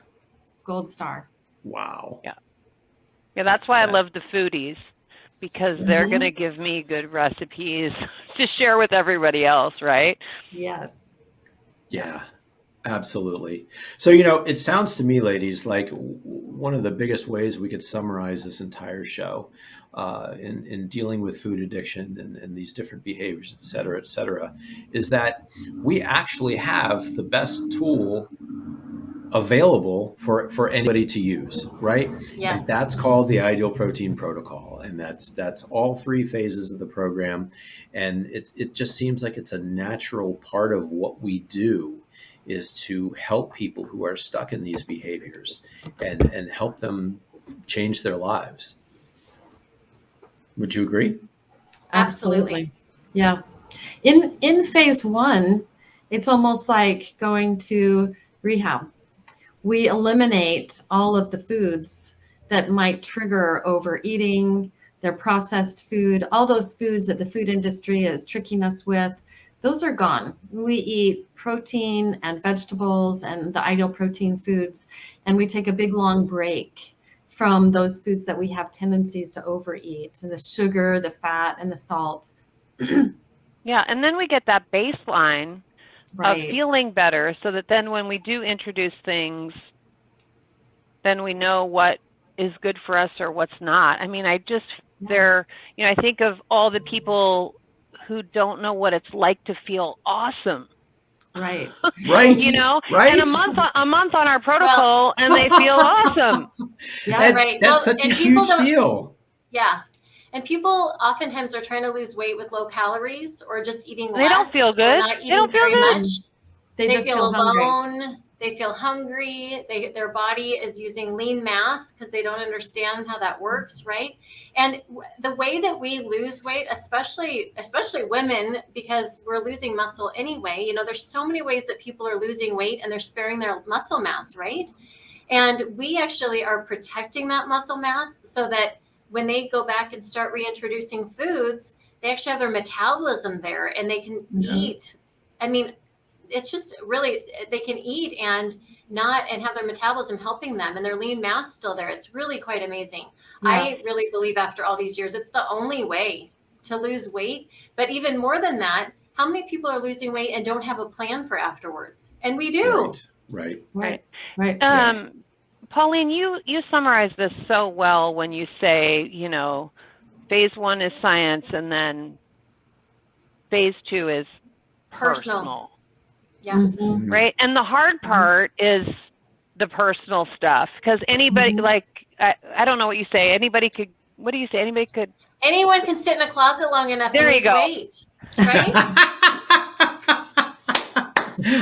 Gold star. Wow. Yeah. Yeah, that's why I love the foodies, because they're going to give me good recipes to share with everybody else, right? Yes. Yeah, absolutely. So, it sounds to me, ladies, like one of the biggest ways we could summarize this entire show in dealing with food addiction and these different behaviors, et cetera, is that we actually have the best tool available for anybody to use, right? Yeah. And that's called the Ideal Protein Protocol. And that's all three phases of the program. And it just seems like it's a natural part of what we do, is to help people who are stuck in these behaviors and help them change their lives. Would you agree? Absolutely. Yeah. In phase one, It's almost like going to rehab. We eliminate all of the foods that might trigger overeating, their processed food, all those foods that the food industry is tricking us with. Those are gone. We eat protein and vegetables and the ideal protein foods, and we take a big long break from those foods that we have tendencies to overeat, and the sugar, the fat, and the salt. Yeah, and then we get that baseline of feeling better, so that then when we do introduce things, then we know what is good for us or what's not. I mean, I think of all the people who don't know what it's like to feel awesome. Right. Right. You know, right. And a month on our protocol, and they feel awesome. Yeah, right. That's such a huge deal. Yeah. And people oftentimes are trying to lose weight with low calories or just eating less. They don't feel good. Not eating they don't feel very good. much. They just feel alone. Hungry. They feel hungry. Their body is using lean mass because they don't understand how that works, right? And the way that we lose weight, especially women, because we're losing muscle anyway, you know, there's so many ways that people are losing weight and they're sparing their muscle mass, right? And we actually are protecting that muscle mass so that when they go back and start reintroducing foods, they actually have their metabolism there and they can eat. I mean, it's just really, they can eat and have their metabolism helping them and their lean mass still there. It's really quite amazing. Yeah. I really believe after all these years, it's the only way to lose weight. But even more than that, how many people are losing weight and don't have a plan for afterwards? And we do. Right. Pauline, you summarize this so well when you say, you know, phase 1 is science and then phase 2 is personal. Yeah. Mm-hmm. Right. And the hard part is the personal stuff, because anybody, like, I don't know what you say. Anybody could, what do you say? Anyone can sit in a closet long enough to lose weight. Right?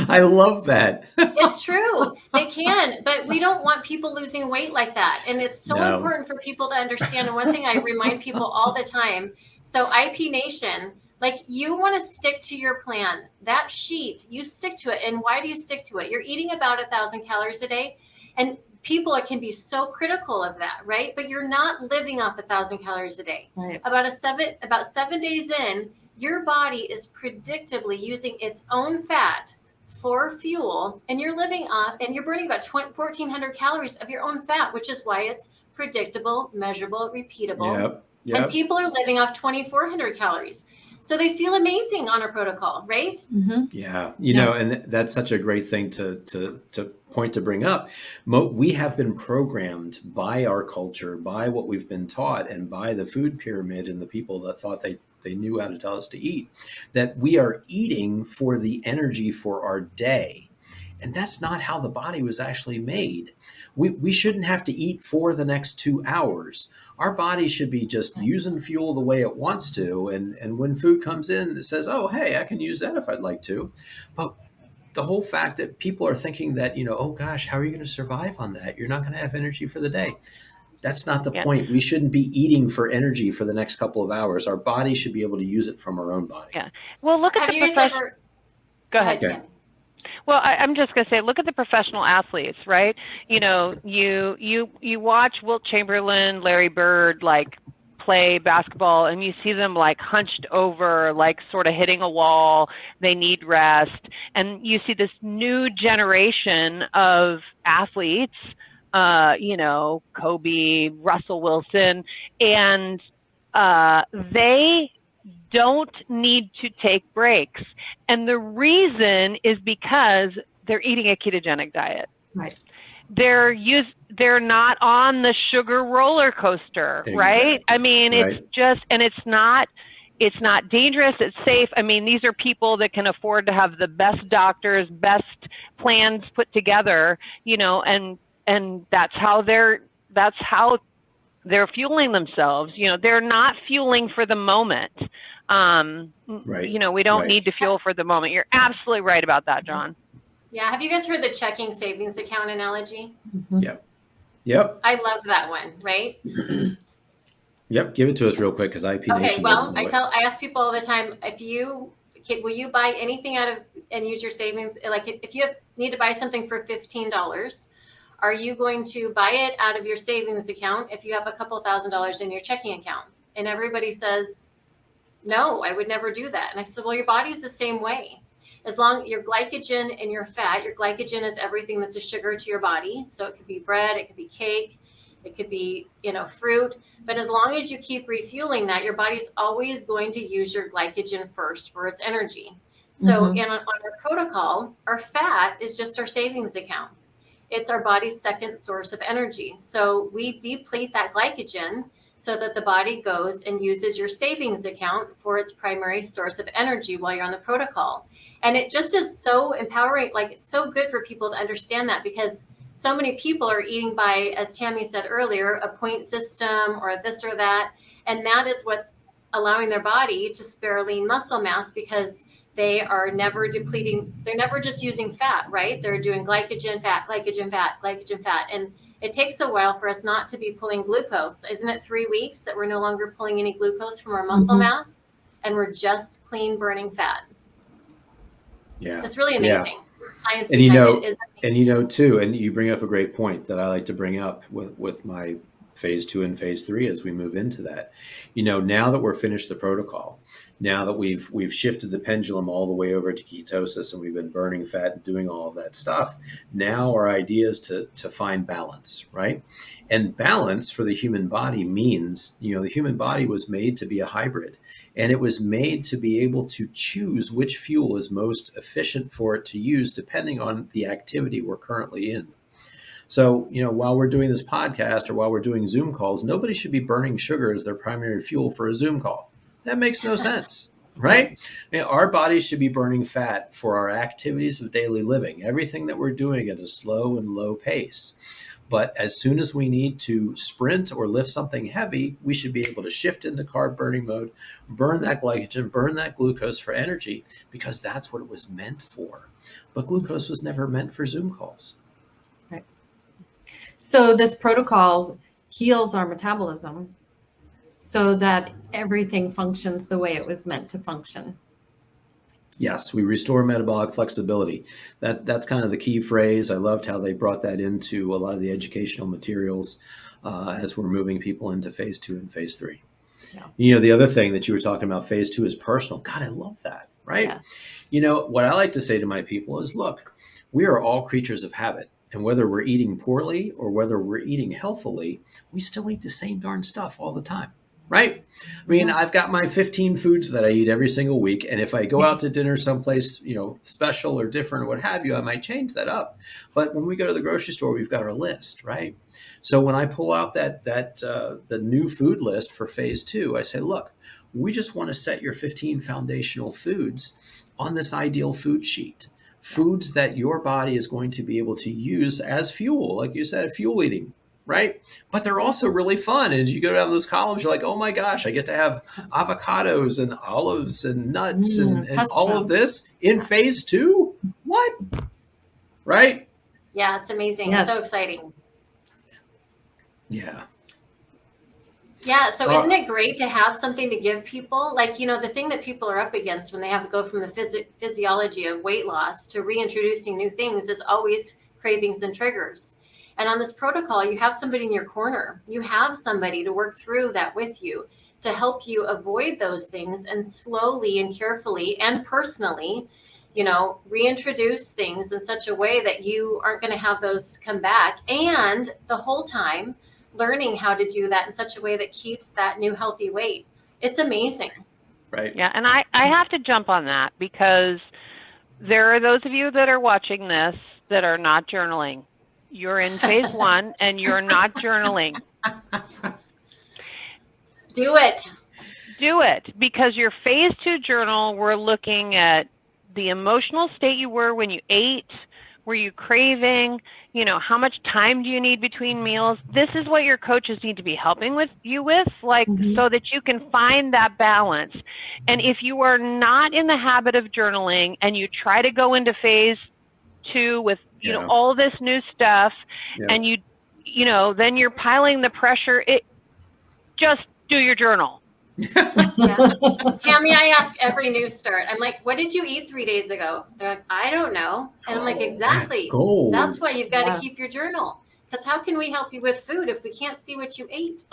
I love that. It's true. They can, but we don't want people losing weight like that. And it's so important for people to understand. And one thing I remind people all the time, so IP Nation, like, you want to stick to your plan. That sheet, you stick to it. And why do you stick to it? You're eating about 1,000 calories a day. And people can be so critical of that, right? But you're not living off 1,000 calories a day. Right. About 7 days in, your body is predictably using its own fat for fuel, and you're living off, and you're burning about 1,400 calories of your own fat, which is why it's predictable, measurable, repeatable. Yep. And people are living off 2,400 calories. So they feel amazing on a protocol, right? Mm-hmm. Yeah. You know, and that's such a great thing to bring up. We have been programmed by our culture, by what we've been taught, and by the food pyramid and the people that thought they knew how to tell us to eat, that we are eating for the energy for our day. And that's not how the body was actually made. We shouldn't have to eat for the next 2 hours. Our body should be just using fuel the way it wants to. And when food comes in, it says, oh, hey, I can use that if I'd like to. But the whole fact that people are thinking that, you know, oh gosh, how are you going to survive on that? You're not going to have energy for the day. That's not the point. We shouldn't be eating for energy for the next couple of hours. Our body should be able to use it from our own body. Yeah. Well, look at the professional. Go ahead. Okay. Well, I'm just going to say, look at the professional athletes, right? You know, you watch Wilt Chamberlain, Larry Bird, like, play basketball, and you see them like hunched over, like sort of hitting a wall. They need rest. And you see this new generation of athletes, you know, Kobe, Russell Wilson, and they don't need to take breaks. And the reason is because they're eating a ketogenic diet. Right. They're not on the sugar roller coaster, exactly. Right? I mean, it's just, and it's not dangerous. It's safe. I mean, these are people that can afford to have the best doctors, best plans put together, you know, and that's how they're fueling themselves. You know, they're not fueling for the moment. You know, we don't need to fuel for the moment. You're absolutely right about that, John. Yeah. Have you guys heard the checking savings account analogy? Mm-hmm. Yep. I love that one, right? Yep. Give it to us real quick, because IP Nation. Okay. Well, I ask people all the time, if you will you buy anything out of and use your savings? Like if you need to buy something for $15, are you going to buy it out of your savings account if you have a couple $1,000s in your checking account? And everybody says, no, I would never do that. And I said, well, your body's the same way. As long your glycogen and your fat, your glycogen is everything that's a sugar to your body. So it could be bread, it could be cake, it could be, fruit. But as long as you keep refueling that, your body's always going to use your glycogen first for its energy. So on our protocol, our fat is just our savings account. It's our body's second source of energy. So we deplete that glycogen so that the body goes and uses your savings account for its primary source of energy while you're on the protocol. And it just is so empowering. Like, it's so good for people to understand that, because so many people are eating by, as Tammy said earlier, a point system or this or that. And that is what's allowing their body to spare lean muscle mass, because they are never depleting. They're never just using fat, right? They're doing glycogen, fat, glycogen, fat, glycogen, fat. And it takes a while for us not to be pulling glucose. Isn't it 3 weeks that we're no longer pulling any glucose from our muscle mass, and we're just clean burning fat? Yeah. It's really amazing. Science And too, and you bring up a great point that I like to bring up with my phase 2 and phase 3 as we move into that. Now that we're finished the protocol, now that we've shifted the pendulum all the way over to ketosis and we've been burning fat and doing all of that stuff, now our idea is to find balance, right? And balance for the human body means, the human body was made to be a hybrid, and it was made to be able to choose which fuel is most efficient for it to use depending on the activity we're currently in. So, while we're doing this podcast or while we're doing Zoom calls, nobody should be burning sugar as their primary fuel for a Zoom call. That makes no sense, right? Our bodies should be burning fat for our activities of daily living, everything that we're doing at a slow and low pace. But as soon as we need to sprint or lift something heavy, we should be able to shift into carb burning mode, burn that glycogen, burn that glucose for energy, because that's what it was meant for. But glucose was never meant for Zoom calls. Right. So this protocol heals our metabolism so that everything functions the way it was meant to function. Yes, we restore metabolic flexibility. That's kind of the key phrase. I loved how they brought that into a lot of the educational materials as we're moving people into phase 2 and phase 3. Yeah. The other thing that you were talking about, phase 2 is personal. God, I love that, right? Yeah. What I like to say to my people is, look, we are all creatures of habit. And whether we're eating poorly or whether we're eating healthily, we still eat the same darn stuff all the time. Right? I mean, I've got my 15 foods that I eat every single week. And if I go out to dinner someplace, special or different or what have you, I might change that up. But when we go to the grocery store, we've got our list, right? So when I pull out the new food list for phase 2, I say, look, we just want to set your 15 foundational foods on this ideal food sheet. Foods that your body is going to be able to use as fuel, like you said, fuel eating. Right? But they're also really fun. And as you go down those columns, you're like, oh my gosh, I get to have avocados and olives and nuts and all of this in phase 2? What? Right? Yeah, it's amazing. Yes. It's so exciting. Yeah. Yeah. So isn't it great to have something to give people? Like, the thing that people are up against when they have to go from the physiology of weight loss to reintroducing new things is always cravings and triggers. And on this protocol, you have somebody in your corner. You have somebody to work through that with you, to help you avoid those things and slowly and carefully and personally, reintroduce things in such a way that you aren't going to have those come back. And the whole time learning how to do that in such a way that keeps that new healthy weight. It's amazing. Right. Yeah. And I have to jump on that, because there are those of you that are watching this that are not journaling. You're in phase 1 and you're not journaling. Do it. Because your phase 2 journal, we're looking at the emotional state you were when you ate. Were you craving? How much time do you need between meals? This is what your coaches need to be helping you with, so that you can find that balance. And if you are not in the habit of journaling and you try to go into phase 2 with all this new stuff, and then you're piling the pressure, just do your journal. Yeah. Tammy, I ask every new start. I'm like, what did you eat 3 days ago? They're like, I don't know. And I'm like, Oh, that's exactly. gold. That's why you've got Yeah. to keep your journal. Because how can we help you with food if we can't see what you ate?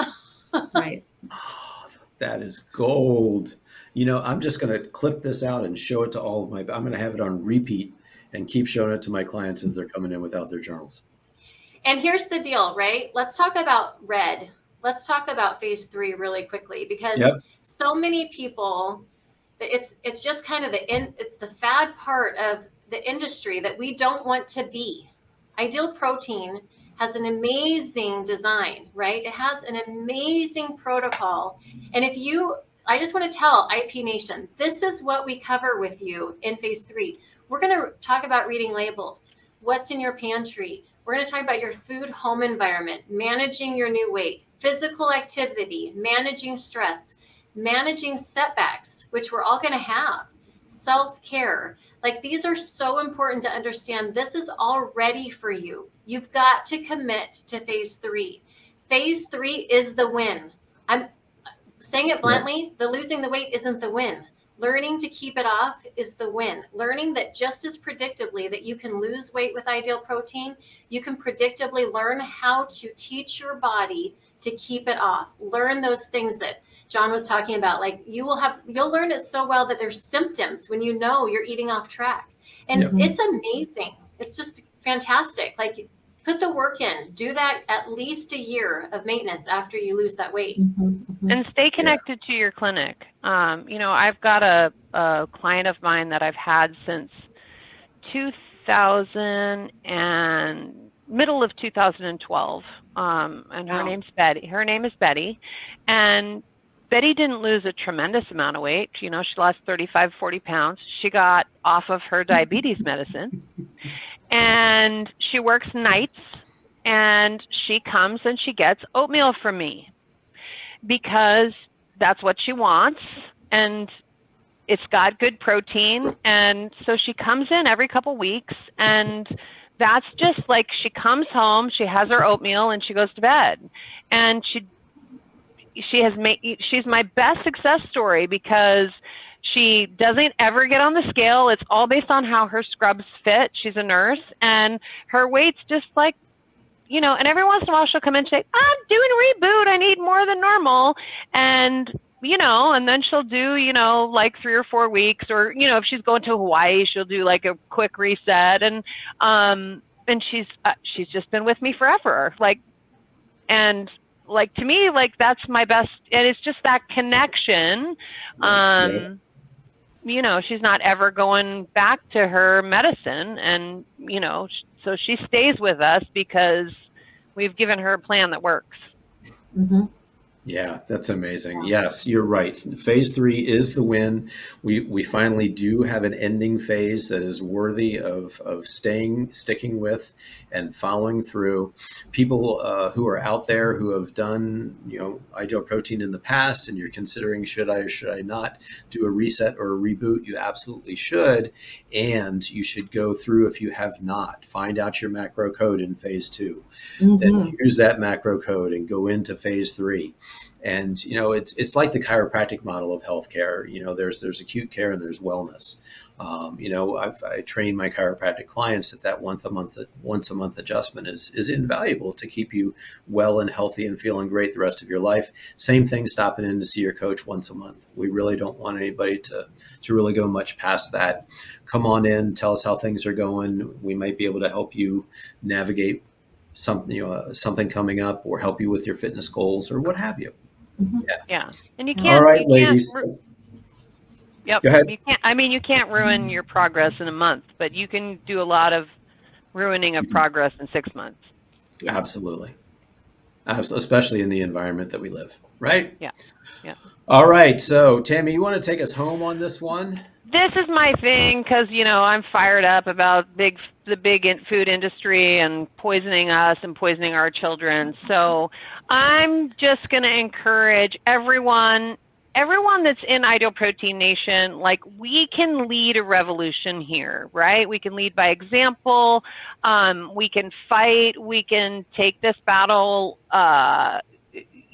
Right. Oh, that is gold. I'm just going to clip this out and show it to all of I'm going to have it on repeat and keep showing it to my clients as they're coming in without their journals. And here's the deal, right? Let's talk about red. Let's talk about phase 3 really quickly, because so many people, it's just kind of it's the fad part of the industry that we don't want to be. Ideal Protein has an amazing design, right? It has an amazing protocol. And I just want to tell IP Nation, this is what we cover with you in phase 3. We're going to talk about reading labels, what's in your pantry. We're going to talk about your food home environment, managing your new weight, physical activity, managing stress, managing setbacks, which we're all going to have, self-care. Like, these are so important to understand. This is all ready for you. You've got to commit to phase 3. Phase 3 is the win. I'm saying it bluntly, the losing the weight isn't the win. Learning to keep it off is the win. Learning that just as predictably that you can lose weight with Ideal Protein, you can predictably learn how to teach your body to keep it off. Learn those things that John was talking about. Like, you'll learn it so well that there's symptoms when you know you're eating off track. And it's amazing. It's just fantastic. Like, put the work in. Do that at least a year of maintenance after you lose that weight. And stay connected to your clinic. I've got a client of mine that I've had since 2000 and middle of 2012. And her name's Betty. Her name is Betty. And Betty didn't lose a tremendous amount of weight. She lost 35, 40 pounds. She got off of her diabetes medicine. And she works nights, and she comes and she gets oatmeal from me because that's what she wants, and it's got good protein. And so she comes in every couple weeks, and that's just like, she comes home, she has her oatmeal, and she goes to bed. And she's my best success story because she doesn't ever get on the scale. It's all based on how her scrubs fit. She's a nurse, and her weight's just like, and every once in a while she'll come in and say, I'm doing a reboot, I need more than normal. And, and then she'll do, like 3 or 4 weeks, or, if she's going to Hawaii, she'll do like a quick reset. And she's just been with me forever. And to me, that's my best. And it's just that connection. She's not ever going back to her medicine. And, so she stays with us because we've given her a plan that works. Yeah, that's amazing. Yes, you're right. Phase 3 is the win. We finally do have an ending phase that is worthy of sticking with and following through. People who are out there who have done, Ideal Protein in the past, and you're considering, should I or should I not do a reset or a reboot? You absolutely should. And you should go through, if you have not, find out your macro code in phase 2. Then use that macro code and go into phase 3. And, it's like the chiropractic model of healthcare. There's acute care and there's wellness. I train my chiropractic clients that once a month adjustment is invaluable to keep you well and healthy and feeling great the rest of your life. Same thing, stopping in to see your coach once a month. We really don't want anybody to really go much past that. Come on in, tell us how things are going. We might be able to help you navigate something coming up, or help you with your fitness goals, or what have you. Yeah. And you can't. All right, ladies. Yep. Go ahead. You can't ruin your progress in a month, but you can do a lot of ruining of progress in 6 months. Absolutely. Especially in the environment that we live, right? Yeah. All right. So, Tammy, you want to take us home on this one? This is my thing because, I'm fired up about the big food industry and poisoning us and poisoning our children. So I'm just going to encourage everyone that's in Ideal Protein Nation, we can lead a revolution here, right? We can lead by example. We can fight. We can take this battle,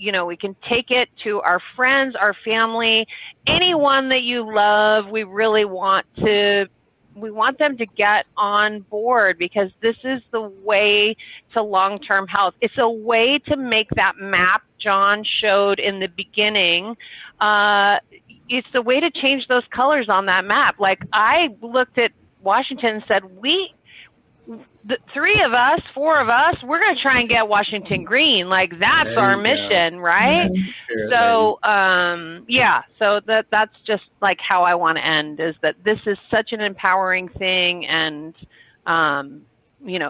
we can take it to our friends, our family, anyone that you love. We really want them to get on board, because this is the way to long-term health. It's a way to make that map John showed in the beginning. It's the way to change those colors on that map. Like, I looked at Washington and said, the 4 of us, we're going to try and get Washington green. Like, that's our mission, right? So, so that's just like how I want to end, is that this is such an empowering thing. And,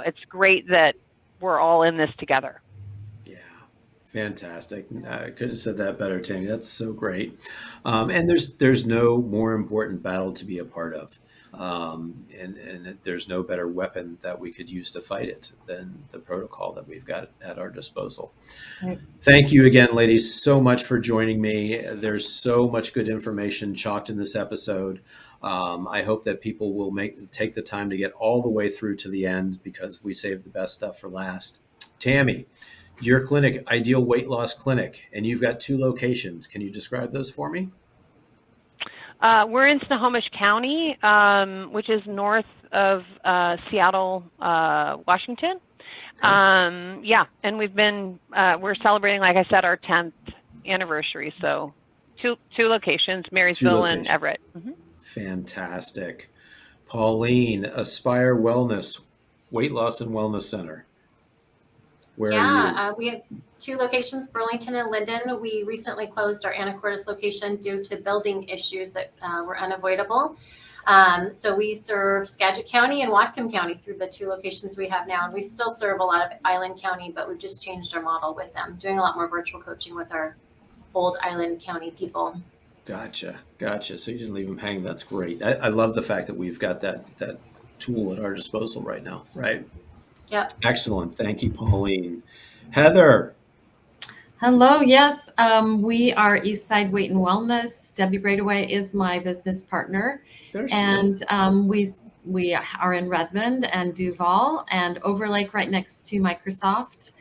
it's great that we're all in this together. Yeah. Fantastic. I could have said that better, Tammy. That's so great. And there's no more important battle to be a part of. And there's no better weapon that we could use to fight it than the protocol that we've got at our disposal. Right. Thank you again, ladies, so much for joining me. There's so much good information chalked in this episode. I hope that people will take the time to get all the way through to the end, because we saved the best stuff for last. Tammy, your clinic, Ideal Weight Loss Clinic, and you've got 2 locations. Can you describe those for me? We're in Snohomish County, which is north of Seattle, Washington. And we're celebrating, like I said, our 10th anniversary. So 2 locations, Marysville and Everett. Mm-hmm. Fantastic. Pauline, Aspire Wellness, Weight Loss and Wellness Center. Where are you? We have 2 locations, Burlington and Linden. We recently closed our Anacortes location due to building issues that were unavoidable. So we serve Skagit County and Whatcom County through the 2 locations we have now. And we still serve a lot of Island County, but we've just changed our model with them, doing a lot more virtual coaching with our old Island County people. Gotcha. So you didn't leave them hanging. That's great. I love the fact that we've got that tool at our disposal right now, right? Yep. Excellent. Thank you, Pauline. Heather. Hello. Yes, we are Eastside Weight and Wellness. Debbie Braidaway is my business partner. We are in Redmond and Duval and Overlake, right next to Microsoft.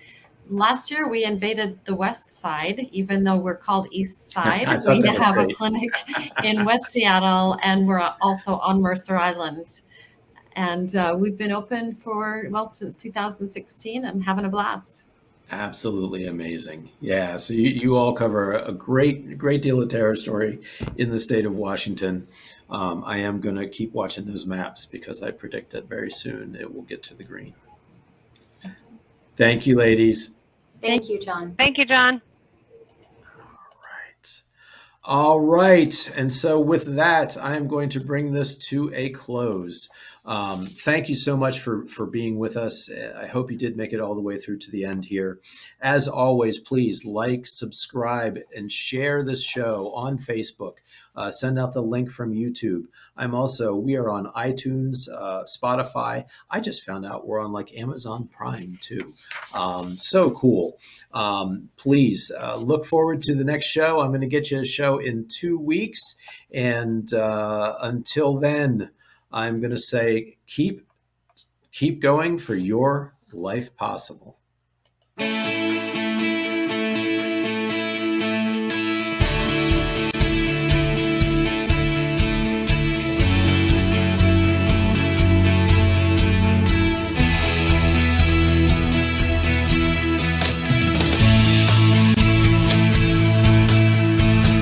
Last year, we invaded the West Side, even though we're called East Side. We have a clinic in West Seattle, and we're also on Mercer Island. And we've been open since 2016 and having a blast. Absolutely amazing. Yeah. So you all cover a great deal of territory in the state of Washington. I am going to keep watching those maps, because I predict that very soon it will get to the green. Thank you, ladies. Thank you, John. Thank you, John. All right. And so with that, I am going to bring this to a close. Thank you so much for being with us. I hope you did make it all the way through to the end here. As always, please like, subscribe, and share this show on Facebook. Send out the link from YouTube. We are on iTunes, Spotify. I just found out we're on like Amazon Prime too. So cool. Please look forward to the next show. I'm going to get you a show in 2 weeks. And until then, I'm going to say, keep going for your life possible.